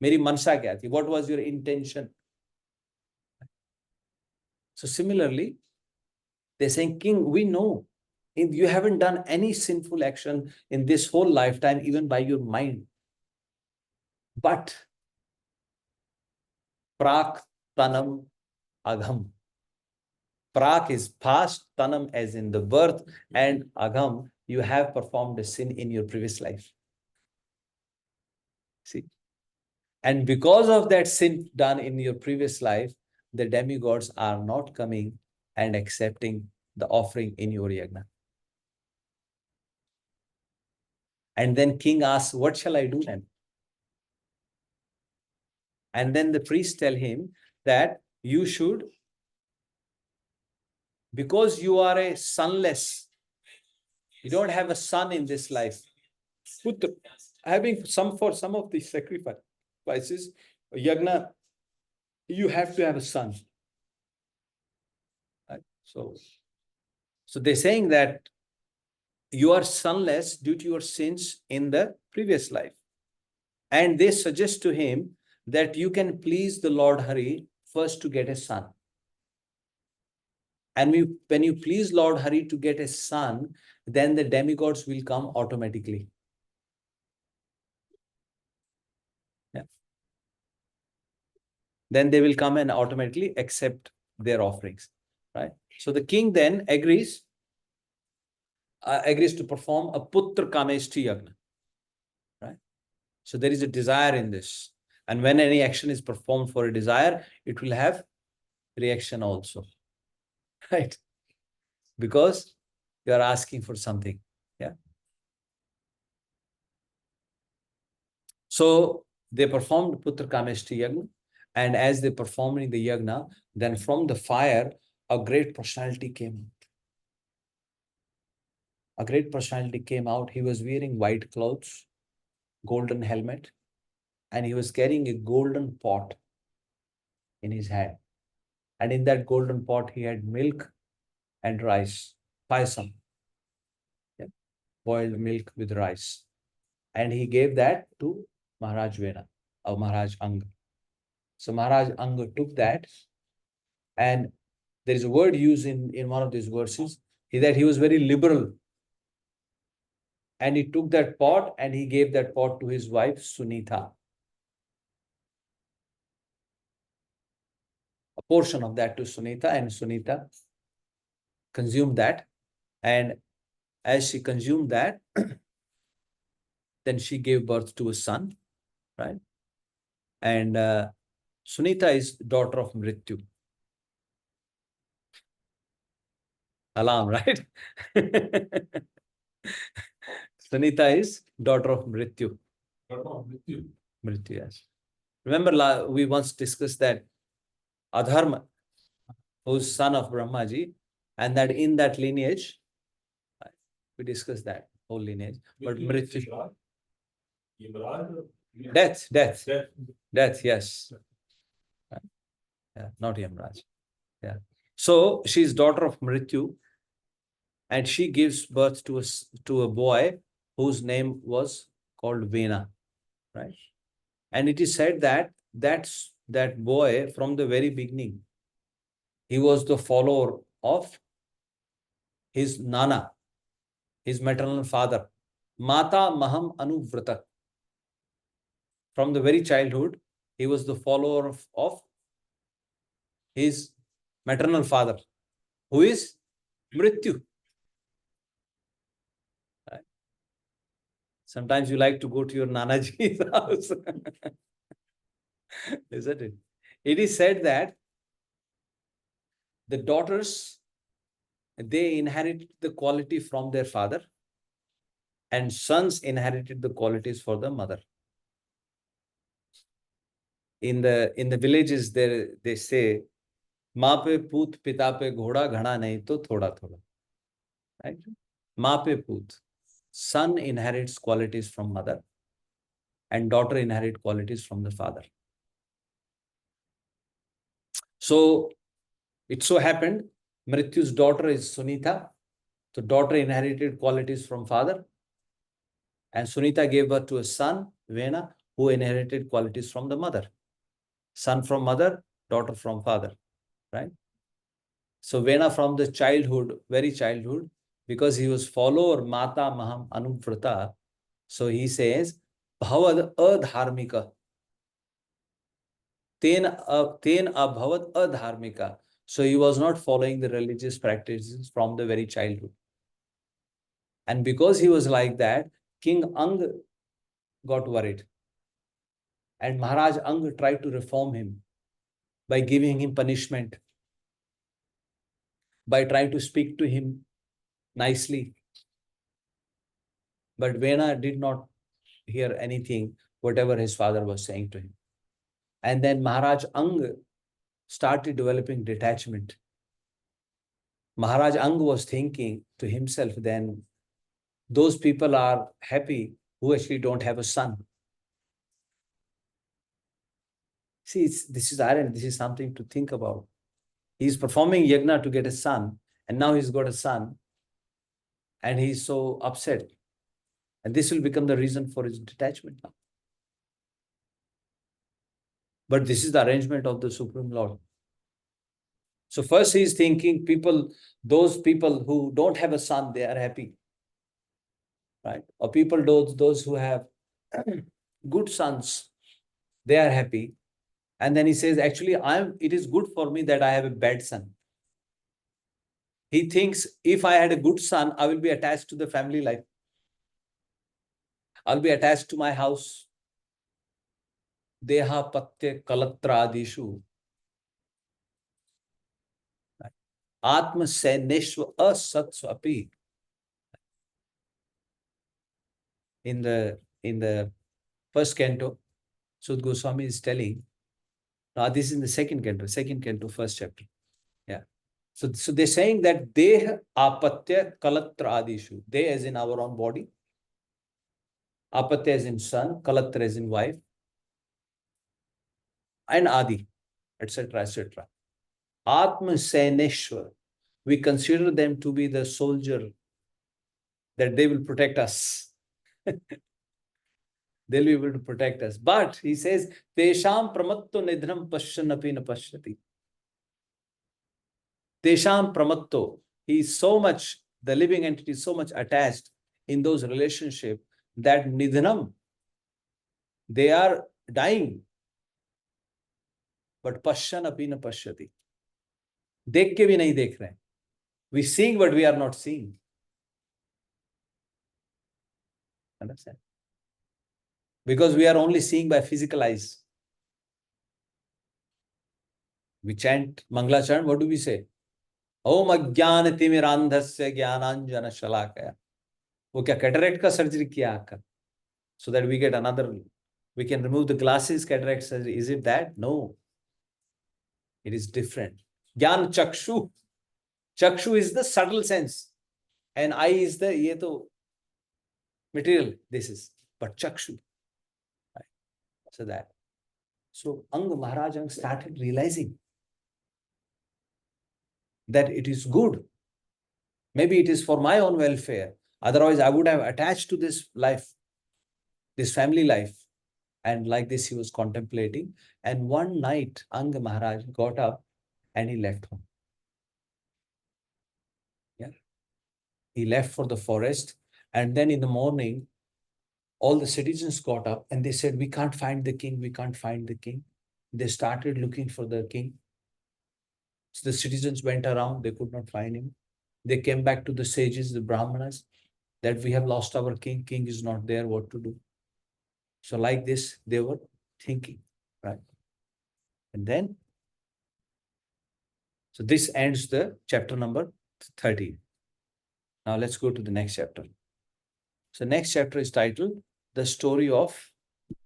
Meri mansa kya thi? What was your intention? So similarly, they're saying, king, we know if you haven't done any sinful action in this whole lifetime, even by your mind. But prak tanam agham. Prak is past, tanam as in the birth, and agham, you have performed a sin in your previous life. See? And because of that sin done in your previous life, the demigods are not coming and accepting the offering in your yagna. And then king asks, what shall I do then? And then the priests tell him that you should, because you are a sonless, you don't have a son in this life, having some of the sacrifices, yagna you have to have a son. Right? So they're saying that you are sonless due to your sins in the previous life. And they suggest to him that you can please the Lord Hari first to get a son. And when you please Lord Hari to get a son, then the demigods will come automatically. Yeah. Then they will come and automatically accept their offerings. Right? So the king then agrees to perform a Putra Kameshti Yagna. Right? So there is a desire in this. And when any action is performed for a desire, it will have reaction also. Right? Because you are asking for something. Yeah. So they performed Putra Kameshti Yagna. And as they performed in the Yagna, then from the fire, a great personality came out. A great personality came out. He was wearing white clothes, golden helmet, and he was carrying a golden pot in his hand. And in that golden pot, he had milk and rice, payasam, yeah, boiled milk with rice. And he gave that to Mahārāja Vena, or Mahārāja Anga. So Mahārāja Anga took that, and there is a word used in one of these verses, that he was very liberal. And he took that pot and he gave that pot to his wife, Sunita. A portion of that to Sunita, and Sunita consumed that. And as she consumed that, then she gave birth to a son, right? And Sunita is daughter of Mrityu. Alarm, right? Sunita is daughter of Mrityu. Mrityu, yes. Remember, we once discussed that Adharma, who's son of Brahmaji, and that in that lineage, we discussed that whole lineage. But Mrityu, death, yes. Yeah, not Yamraj. Yeah. So she's daughter of Mrityu, and she gives birth to a boy whose name was called Vena, right? And it is said that that boy from the very beginning, he was the follower of his Nana, his maternal father, Mata Maham Anuvrata. From the very childhood, he was the follower of his maternal father, who is Mrityu. Right? Sometimes you like to go to your Nanaji's house. Isn't it? It is said that the daughters, they inherit the quality from their father, and sons inherited the qualities for the mother. In the villages, they say, "Maa pe poot, pita pe ghoda, ghana nahi to thoda thoda." Right? Maa pe poot. Son inherits qualities from mother, and daughter inherits qualities from the father. So it so happened, Mrityu's daughter is Sunita. So daughter inherited qualities from father, and Sunita gave birth to a son, Vena, who inherited qualities from the mother. Son from mother, daughter from father, right? So Vena from the childhood, very childhood, because he was follower Mata Maham Anuvrata, so he says, Bhavad adharmika. Ten abhavat adharmika. So he was not following the religious practices from the very childhood. And because he was like that, King Ang got worried. And Maharaj Ang tried to reform him by giving him punishment, by trying to speak to him nicely. But Vena did not hear anything, whatever his father was saying to him. And then Maharaj Ang started developing detachment. Maharaj Ang was thinking to himself then, those people are happy who actually don't have a son. See, this is iron. This is something to think about. He's performing yajna to get a son, and now he's got a son, and he's so upset. And this will become the reason for his detachment. But this is the arrangement of the Supreme Lord. So first he is thinking those people who don't have a son, they are happy. Right? Or those who have good sons, they are happy. And then he says, actually, it is good for me that I have a bad son. He thinks if I had a good son, I will be attached to the family life. I'll be attached to my house. Deha patya kalatra adishu. Atma seneshva asatsvapi. In the first canto, Sud Goswami is telling, now this is in the second canto, first chapter. Yeah. So they're saying that Deha apatya kalatra adishu. They as in our own body. Apatya as in son, kalatra as in wife. And adi, etc., etc. Atma seneshwar. We consider them to be the soldier, that they will protect us. They'll be able to protect us. But he says, Tesham pramatto nidhanam pashyanapi na pashyati. Tesham pramatto. He is so much, the living entity is so much attached in those relationships that nidhanam, they are dying. But pashyanapi na pashyati. Dekh ke bhi nahi dekh rahe. We seeing but we are not seeing. Understand? Because we are only seeing by physical eyes. We chant Manglacharan, what do we say? Om ajnana timirandhasya jnananjana shalakaya. वो क्या cataract का surgery किया आकर? So that we get we can remove the glasses, cataract surgery. Is it that? No. It is different. Jnana chakshu. Chakshu is the subtle sense. And eye is the ye to material. This is. But chakshu. Right. So that. So Mahārāja started realizing that it is good. Maybe it is for my own welfare. Otherwise, I would have attached to this life, this family life. And like this, he was contemplating. And one night, Mahārāja got up and he left home. Yeah. He left for the forest. And then in the morning, all the citizens got up and they said, we can't find the king. We can't find the king. They started looking for the king. So the citizens went around. They could not find him. They came back to the sages, the Brahmanas, that we have lost our king. King is not there. What to do? So like this, they were thinking, right? And then, so this ends the chapter number 30. Now let's go to the next chapter. So next chapter is titled The Story of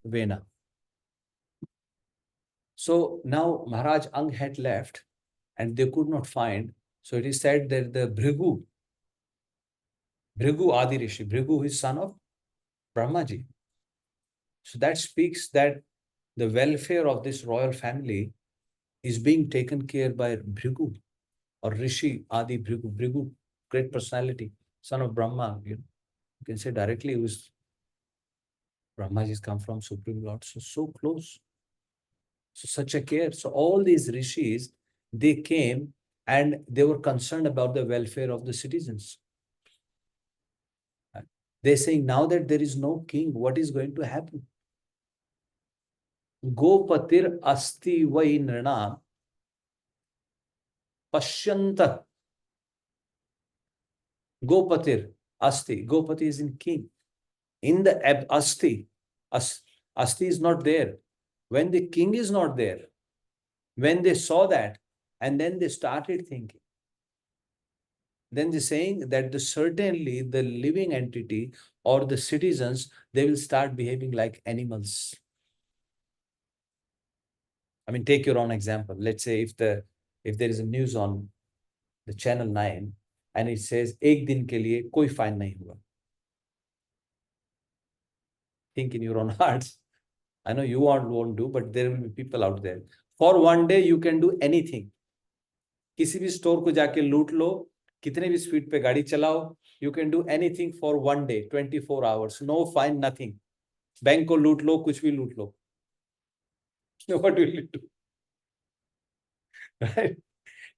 Vena. So now Maharaj Ang had left and they could not find. So it is said that the Bhrigu Adi Rishi, Bhrigu is son of Brahmaji. So that speaks that the welfare of this royal family is being taken care by Bhrigu or Rishi Adi Bhrigu. Bhrigu, great personality, son of Brahma. You can say directly it was Brahmaji's come from Supreme Lord. So close. So such a care. So all these rishis, they came and they were concerned about the welfare of the citizens. They're saying now that there is no king, what is going to happen? Gopatir asti vai nirna pashyanta. Gopatir asti. Gopati is in king. In the asti, asti is not there. When the king is not there, when they saw that, and then they started thinking. Then they're saying that certainly the living entity or the citizens, they will start behaving like animals. I mean, take your own example. Let's say if there is a news on the channel 9 and it says, "Ek din ke liye koi fine nahi hua." Think in your own hearts. I know you won't do, but there will be people out there. For one day, you can do anything. किसी भी store को जाके लूट लो, कितने भी speed पे गाड़ी चलाओ, you can do anything for one day, 24 hours, no fine, nothing. Bank को लूट लो, कुछ भी लूट लो. What will you do? Right?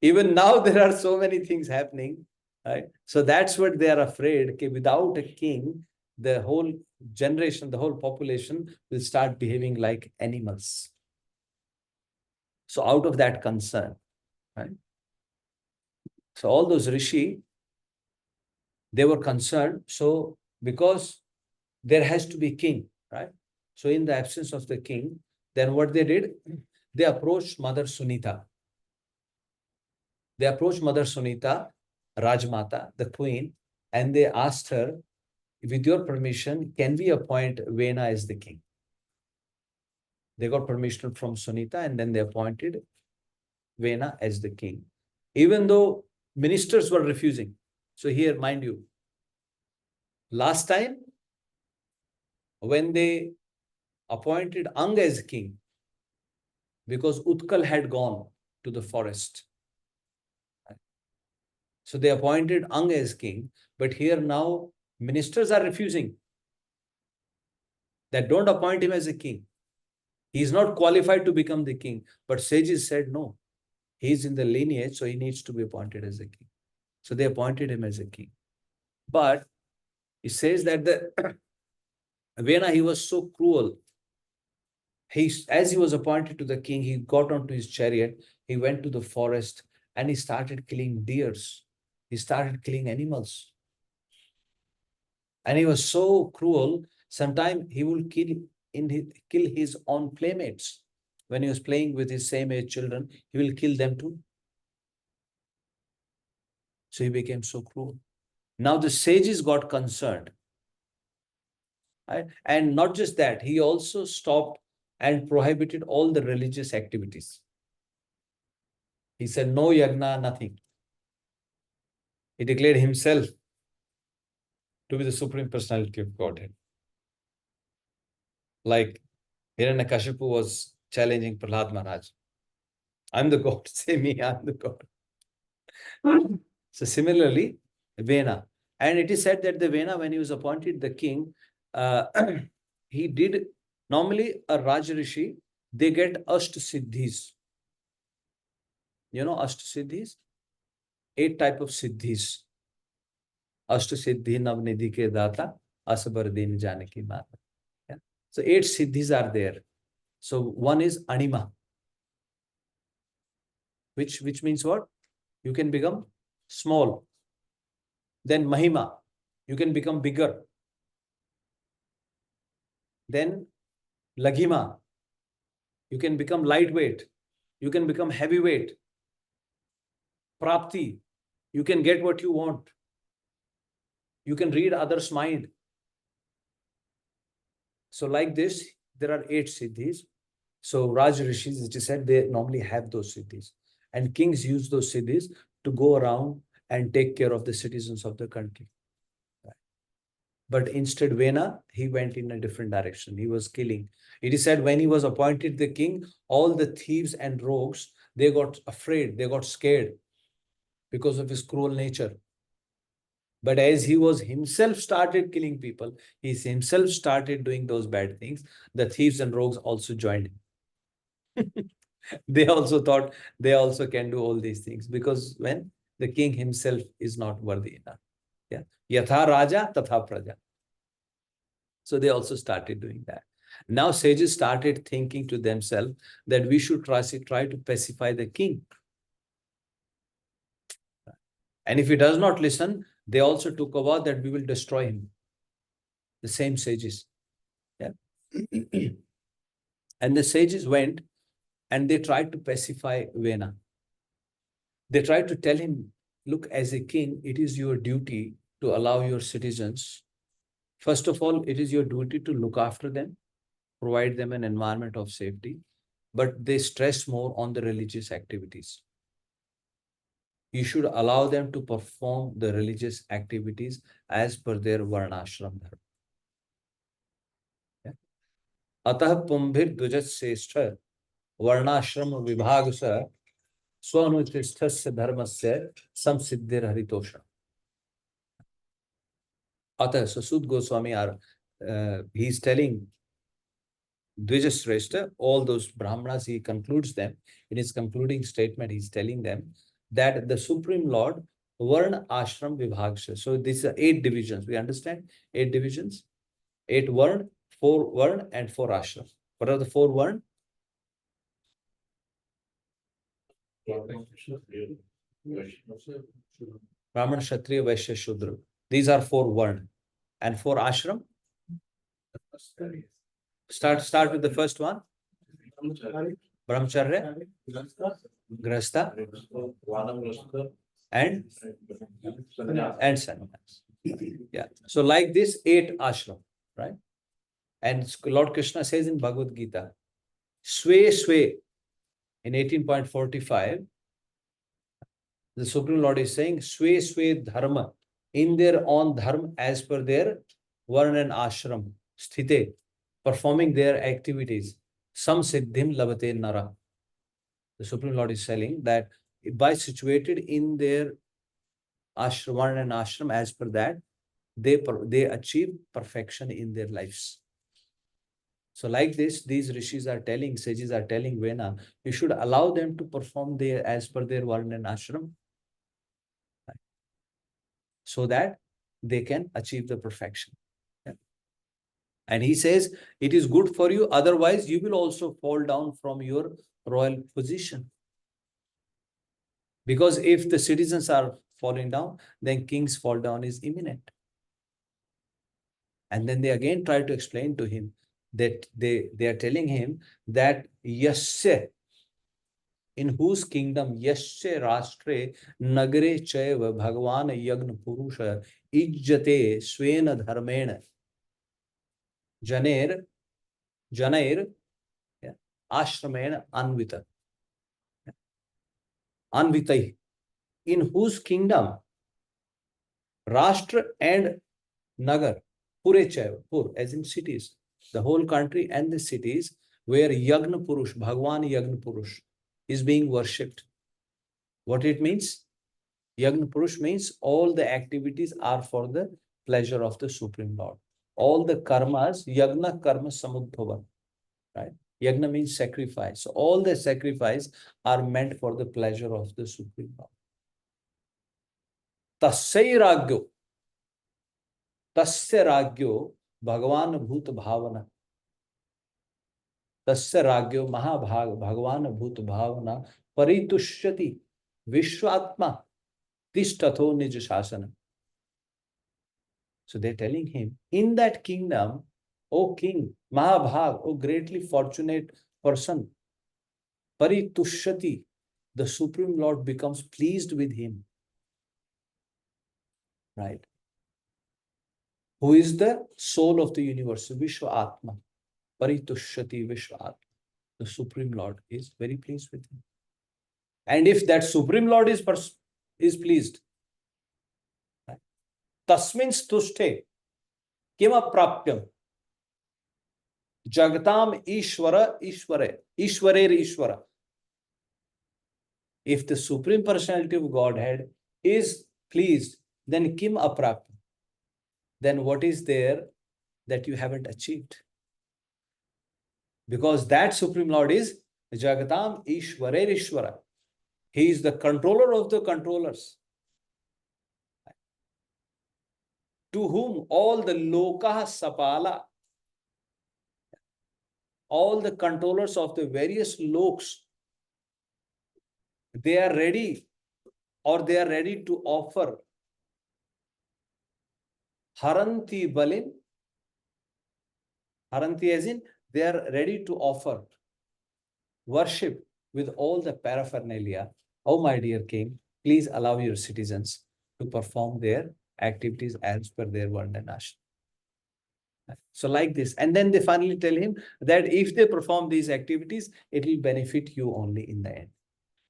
Even now, there are so many things happening. Right? So that's what they are afraid. Okay, without a king, the whole generation, the whole population will start behaving like animals. So out of that concern, right? So all those rishi, they were concerned. So because there has to be king, right? So in the absence of the king, then what they did, they approached Mother Sunita. They approached Mother Sunita, Rajmata, the queen, and they asked her, with your permission, can we appoint Vena as the king? They got permission from Sunita, and then they appointed Vena as the king. Even though ministers were refusing. So here, mind you, last time, when they appointed Anga as king, because Utkal had gone to the forest. So they appointed Anga as king, but here now ministers are refusing. That don't appoint him as a king. He is not qualified to become the king. But sages said, no, he is in the lineage, so he needs to be appointed as a king. So they appointed him as a king. But it says that the Vena, he was so cruel. As he was appointed to the king, he got onto his chariot, he went to the forest, and he started killing deers. He started killing animals. And he was so cruel, sometimes he would kill his own playmates. When he was playing with his same age children, he will kill them too. So he became so cruel. Now the sages got concerned. Right? And not just that, he also stopped and prohibited all the religious activities. He said, no yagna, nothing. He declared himself to be the Supreme Personality of Godhead. Like Hiranyakashipu was challenging Prahlad Maharaj. I'm the God, say me, I'm the God. So similarly, Vena. And it is said that the Vena, when he was appointed the king, he did, normally a Raj Rishi, they get Asht Siddhis. You know Asht Siddhis? 8 type of Siddhis. Asht Siddhi Navnidhi ke data, Asbar din jane ki mata. Yeah. So 8 Siddhis are there. So one is Anima. Which means what? You can become small. Then Mahima, you can become bigger. Then Laghima, you can become lightweight. You can become heavyweight. Prapti, you can get what you want. You can read others' mind. So like this, there are 8 siddhis. So Raj Rishis, it is said, they normally have those siddhis. And kings use those siddhis to go around and take care of the citizens of the country. But instead, Vena, he went in a different direction. He was killing. It is said when he was appointed the king, all the thieves and rogues, they got afraid, they got scared because of his cruel nature. But as he was himself started killing people, he himself started doing those bad things, the thieves and rogues also joined him. They also thought they also can do all these things, because when the king himself is not worthy enough. Yeah. Yatha Raja, Tatha Praja. So they also started doing that. Now sages started thinking to themselves that we should try to pacify the king. And if he does not listen, they also took a vow that we will destroy him. The same sages. Yeah. And the sages went and they tried to pacify Vena. They tried to tell him, look, as a king, it is your duty to allow your citizens. First of all, it is your duty to look after them, provide them an environment of safety, but they stress more on the religious activities. You should allow them to perform the religious activities as per their Varnashram dharma. Yeah. Atah pumbhir dvijat seshtha varnashram vibhagasa swanutishthasya dharmasya samsiddhir haritosha. Atah, so Sud Goswami he is telling Dvijashrestha, all those Brahmanas, he concludes them. In his concluding statement, he's telling them that the Supreme Lord, Varna Ashram Vibhagsha. So these are 8 divisions. We understand? 8 divisions. 8 Varna, 4 Varna, and 4 Ashram. What are the 4 Varna? Brahmana, Kshatriya, Vaishya, Shudra. These are 4 Varna. And 4 Ashram? Start with the first one. Brahmacharya, Grahastha, and sannyas. Yeah. So like this, 8 ashram, right? And Lord Krishna says in Bhagavad Gita, Swe, in 18.45, the Supreme Lord is saying, Swe dharma, in their own dharma, as per their varna and ashram, sthite, performing their activities, sam siddhim labate nara. The Supreme Lord is telling that by situated in their ashram, varna and ashram, as per that, they achieve perfection in their lives. So like this, these rishis are telling, sages are telling Vena, you should allow them to perform their as per their varna and ashram, so that they can achieve the perfection. Yeah. And he says, it is good for you, otherwise you will also fall down from your royal position. Because if the citizens are falling down, then king's fall down is imminent. And then they again try to explain to him that they are telling him that Yasya, in whose kingdom Yasya Rashtre Nagare Chaiva Bhagavan Yagna Purusha Ijjate Svena Dharmena Janair Ashramena Anvita. Anvitai, in whose kingdom Rashtra and Nagar, Pure Chaiva, Pur, as in cities, the whole country and the cities where Yagna Purush, Bhagwan Yagna Purush, is being worshipped. What it means? Yagna Purush means all the activities are for the pleasure of the Supreme Lord. All the karmas, Yagna Karma Samudbhava, right? Yagna means sacrifice. So all the sacrifice are meant for the pleasure of the Supreme Lord. Tasya Ragyo Bhagavan Bhut Bhavana. Tasya Ragyo Bhagavan Bhut Bhavana Paritushyati Vishwatma Tishtatho Nij Shasana. So they're telling him, in that kingdom, O king, Mahabhag, O greatly fortunate person, Paritushyati, the Supreme Lord becomes pleased with him. Right? Who is the soul of the universe, Vishwa Atma. Paritushyati Vishwa Atma. The Supreme Lord is very pleased with him. And if that Supreme Lord is pleased, right? Tasmin stushte kim aprapyam jagatam ishwarer ishwara. If the Supreme Personality of Godhead is pleased, then kim aprapyam. Then what is there that you haven't achieved? Because that Supreme Lord is Jagatam Ishwara. He is the controller of the controllers, to whom all the Loka Sapala, all the controllers of the various loks, they are ready, or they are ready to offer Haranti Balin. Haranti as in, they are ready to offer worship with all the paraphernalia. Oh, my dear king, please allow your citizens to perform their activities as per their varna and ashram. So like this. And then they finally tell him that if they perform these activities, it will benefit you only in the end.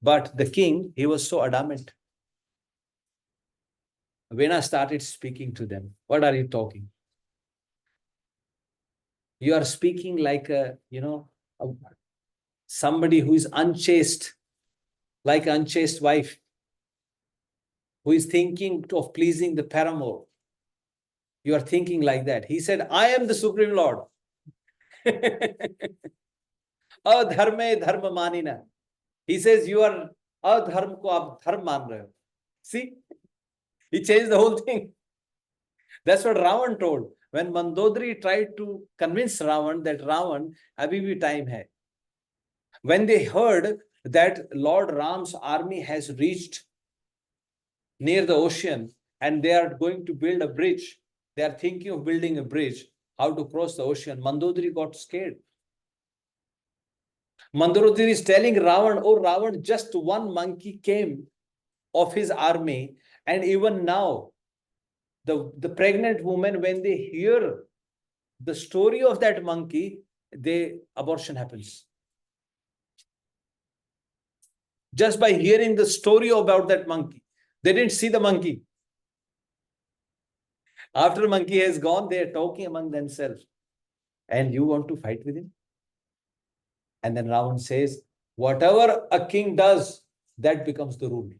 But the king, he was so adamant. Vena started speaking to them. What are you talking? You are speaking like somebody who is unchaste, like an unchaste wife, who is thinking of pleasing the paramour. You are thinking like that. He said, I am the Supreme Lord. Adharme dharma manina. He says, you are adharm ko aap dharm maan rahe ho. See, he changed the whole thing. That's what Ravan told. When Mandodari tried to convince Ravan that Ravan, abhi bhi time hai. When they heard that Lord Ram's army has reached near the ocean and they are going to build a bridge, they are thinking of building a bridge, how to cross the ocean, Mandodari got scared. Mandodari is telling Ravan, oh Ravan, just one monkey came of his army, and even now, the pregnant woman, when they hear the story of that monkey, abortion happens. Just by hearing the story about that monkey. They didn't see the monkey. After the monkey has gone, they are talking among themselves. And you want to fight with him? And then Ravan says, whatever a king does, that becomes the rule.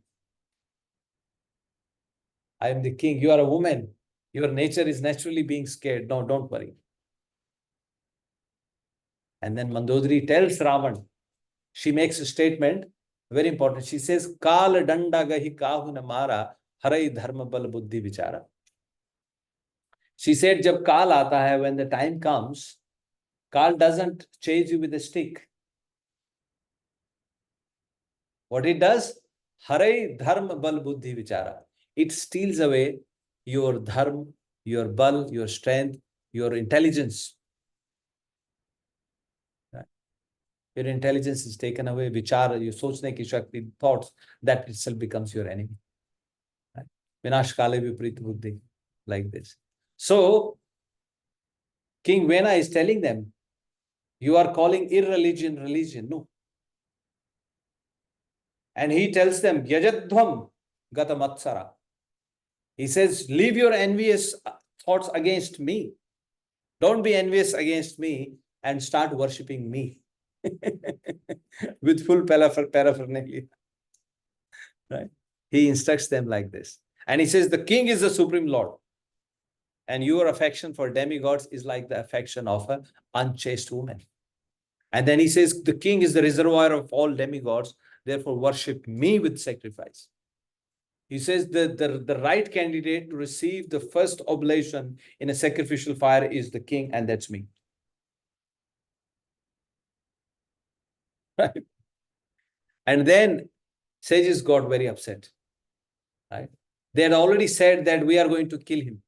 I am the king. You are a woman. Your nature is naturally being scared. No, don't worry. And then Mandodari tells Ravan, she makes a statement, very important. She says, Kala danda gahi kahu na mara, harai dharma bal buddhi vichara. She said, jab Kal aata hai, when the time comes, Kal doesn't chase you with a stick. What it does? Harai dharma bal buddhi vichara. It steals away your dharma, your bal, your strength, your intelligence. Your intelligence is taken away, vichara, your sochne ki shakti, thoughts, that itself becomes your enemy. Vinash kale viprit buddhi, like this. So, King Vena is telling them, you are calling irreligion religion. No. And he tells them, Yajadhvam gatamatsara. He says, leave your envious thoughts against me. Don't be envious against me and start worshipping me. With full paraphernalia. Right? He instructs them like this. And he says, the king is the supreme lord. And your affection for demigods is like the affection of an unchaste woman. And then he says, the king is the reservoir of all demigods. Therefore, worship me with sacrifice. He says the right candidate to receive the first oblation in a sacrificial fire is the king, and that's me. Right? And then sages got very upset. Right? They had already said that we are going to kill him.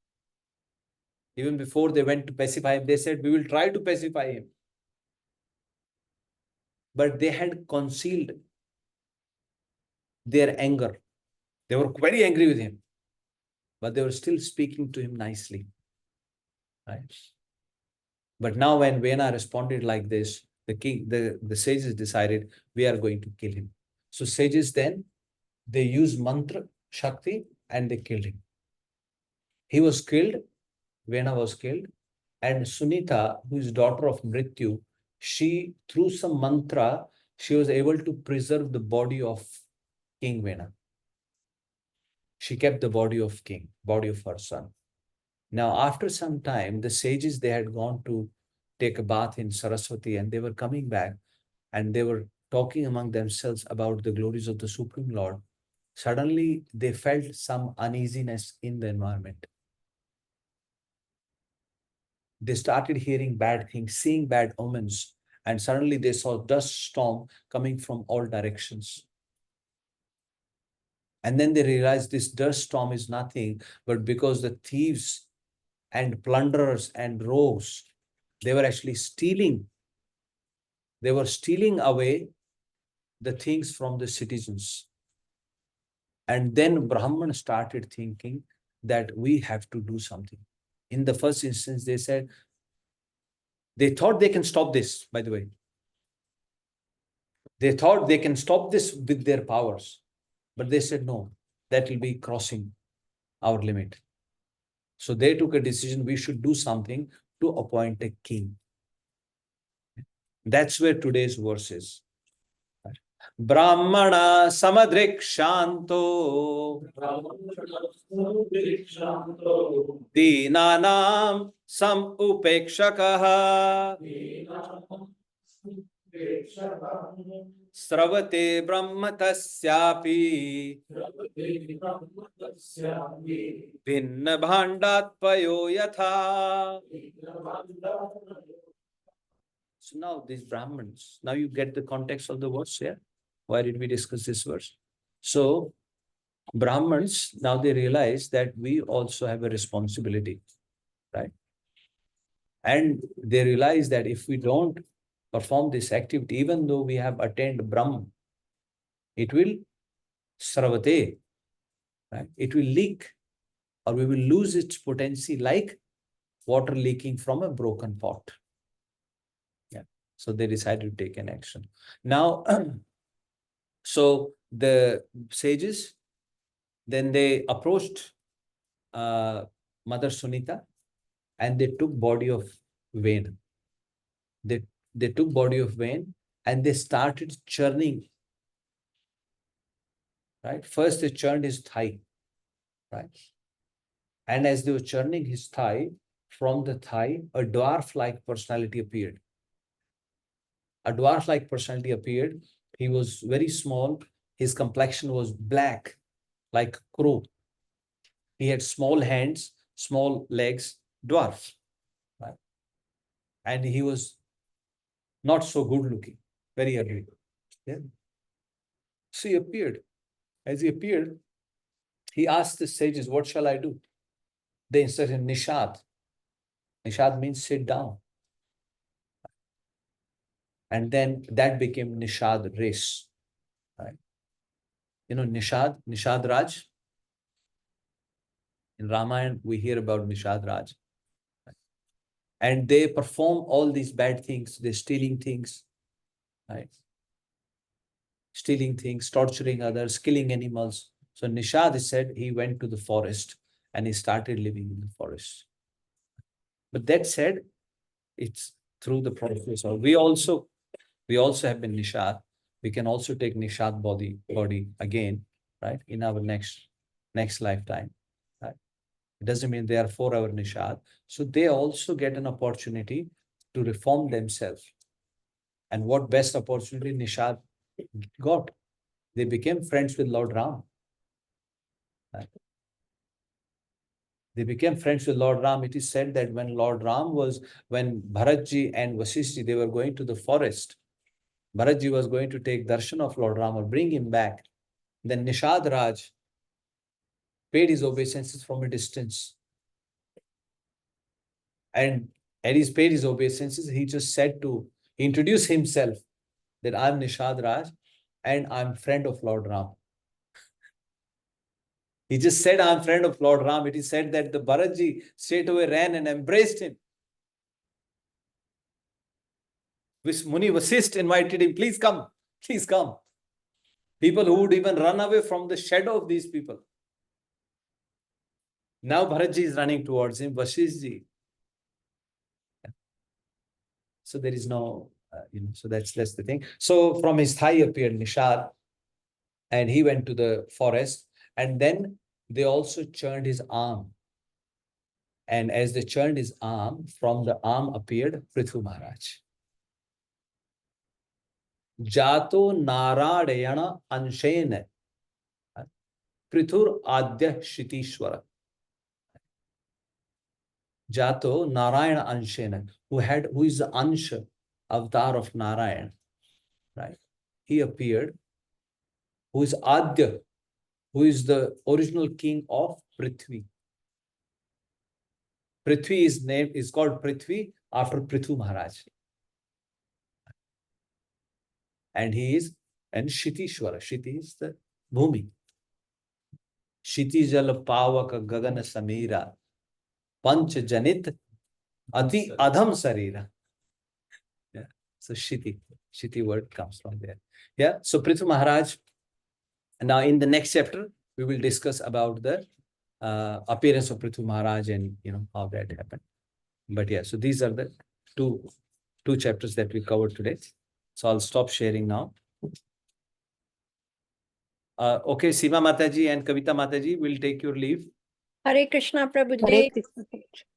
Even before they went to pacify him, they said, we will try to pacify him. But they had concealed their anger. They were very angry with him, but they were still speaking to him nicely. Right? But now when Vena responded like this, the sages decided, we are going to kill him. So sages then, they used mantra, shakti, and they killed him. He was killed, Vena was killed, and Sunita, who is daughter of Mrityu, she, through some mantra, she was able to preserve the body of King Vena. She kept the body of her son. Now, after some time, the sages, they had gone to take a bath in Saraswati, and they were coming back, and they were talking among themselves about the glories of the Supreme Lord. Suddenly, they felt some uneasiness in the environment. They started hearing bad things, seeing bad omens, and suddenly they saw dust storm coming from all directions. And then they realized this dust storm is nothing but because the thieves and plunderers and rogues, they were actually stealing. They were stealing away the things from the citizens. And then Brahman started thinking that we have to do something. In the first instance, they said, they thought they can stop this, by the way. They thought they can stop this with their powers. But they said, no, that will be crossing our limit. So they took a decision, we should do something to appoint a king. That's where today's verse is. Brahmana samadrikshanto Dinanam sam upekshakaha Sravate brahma tasyapi Vinna bhandatpayo yatha. So now these Brahmins, now you get the context of the verse here. Why did we discuss this verse? So Brahmins, now they realize that we also have a responsibility, right? And they realize that if we don't perform this activity, even though we have attained Brahman, it will sravate, right? It will leak, or we will lose its potency like water leaking from a broken pot. Yeah. So they decided to take an action. Now, so the sages, then they approached Mother Sunita, and they took body of Vena. They took body of Vena and they started churning. Right? First they churned his thigh. Right? And as they were churning his thigh, from the thigh, a dwarf-like personality appeared. A dwarf-like personality appeared. He was very small. His complexion was black, like crow. He had small hands, small legs, dwarf. Right? And he was not so good looking, very ugly. Yeah. So he appeared. As he appeared, he asked the sages, what shall I do? They instructed Nishad. Nishad means sit down. And then that became Nishad race. Right? You know, Nishad Raj. In Ramayana, we hear about Nishad Raj. Right? And they perform all these bad things. They're stealing things. Right? Stealing things, torturing others, killing animals. So Nishad said he went to the forest and he started living in the forest. But that said, it's through the process. Or we also have been Nishad. We can also take Nishad body again, right? In our next lifetime. Right? It doesn't mean they are forever Nishad. So they also get an opportunity to reform themselves. And what best opportunity Nishad got? They became friends with Lord Ram. Right? They became friends with Lord Ram. It is said that when Bharatji and Vasishji, they were going to the forest, Bharatji was going to take darshan of Lord Ram or bring him back. Then Nishad Raj paid his obeisances from a distance. And as he paid his obeisances, he just introduced himself that I'm Nishad Raj and I'm friend of Lord Ram. He just said, I'm friend of Lord Ram. It is said that the Bharatji straight away ran and embraced him. Muni Vasisht invited him, please come, please come. People who would even run away from the shadow of these people. Now Bharatji is running towards him, Vasishtji. So there is no, so that's the thing. So from his thigh appeared Nishad, and he went to the forest, and then they also churned his arm. And as they churned his arm, from the arm appeared Prithu Maharaj. Jato Narayana Anshena Prithur Adya Shitishwara. Jato Narayana Anshena, who is the Ansha avatar of Narayan, right? He appeared, who is Adya, who is the original king of Prithvi. Prithvi is called Prithvi after Prithu Maharaj. And Shitishwara. Shiti is the Bhumi. Shiti Jala Pavaka Gagana Samira Panch Janit Ati Adham Sarira. Yeah. So Shiti word comes from there. Yeah. So Prithu Maharaj. Now in the next chapter, we will discuss about the appearance of Prithu Maharaj and how that happened. But yeah, so these are the two two chapters that we covered today. So I'll stop sharing now. Okay, Seema Mataji and Kavita Mataji will take your leave. Hare Krishna, Hare Prabhuji. Krishna Prabhuji.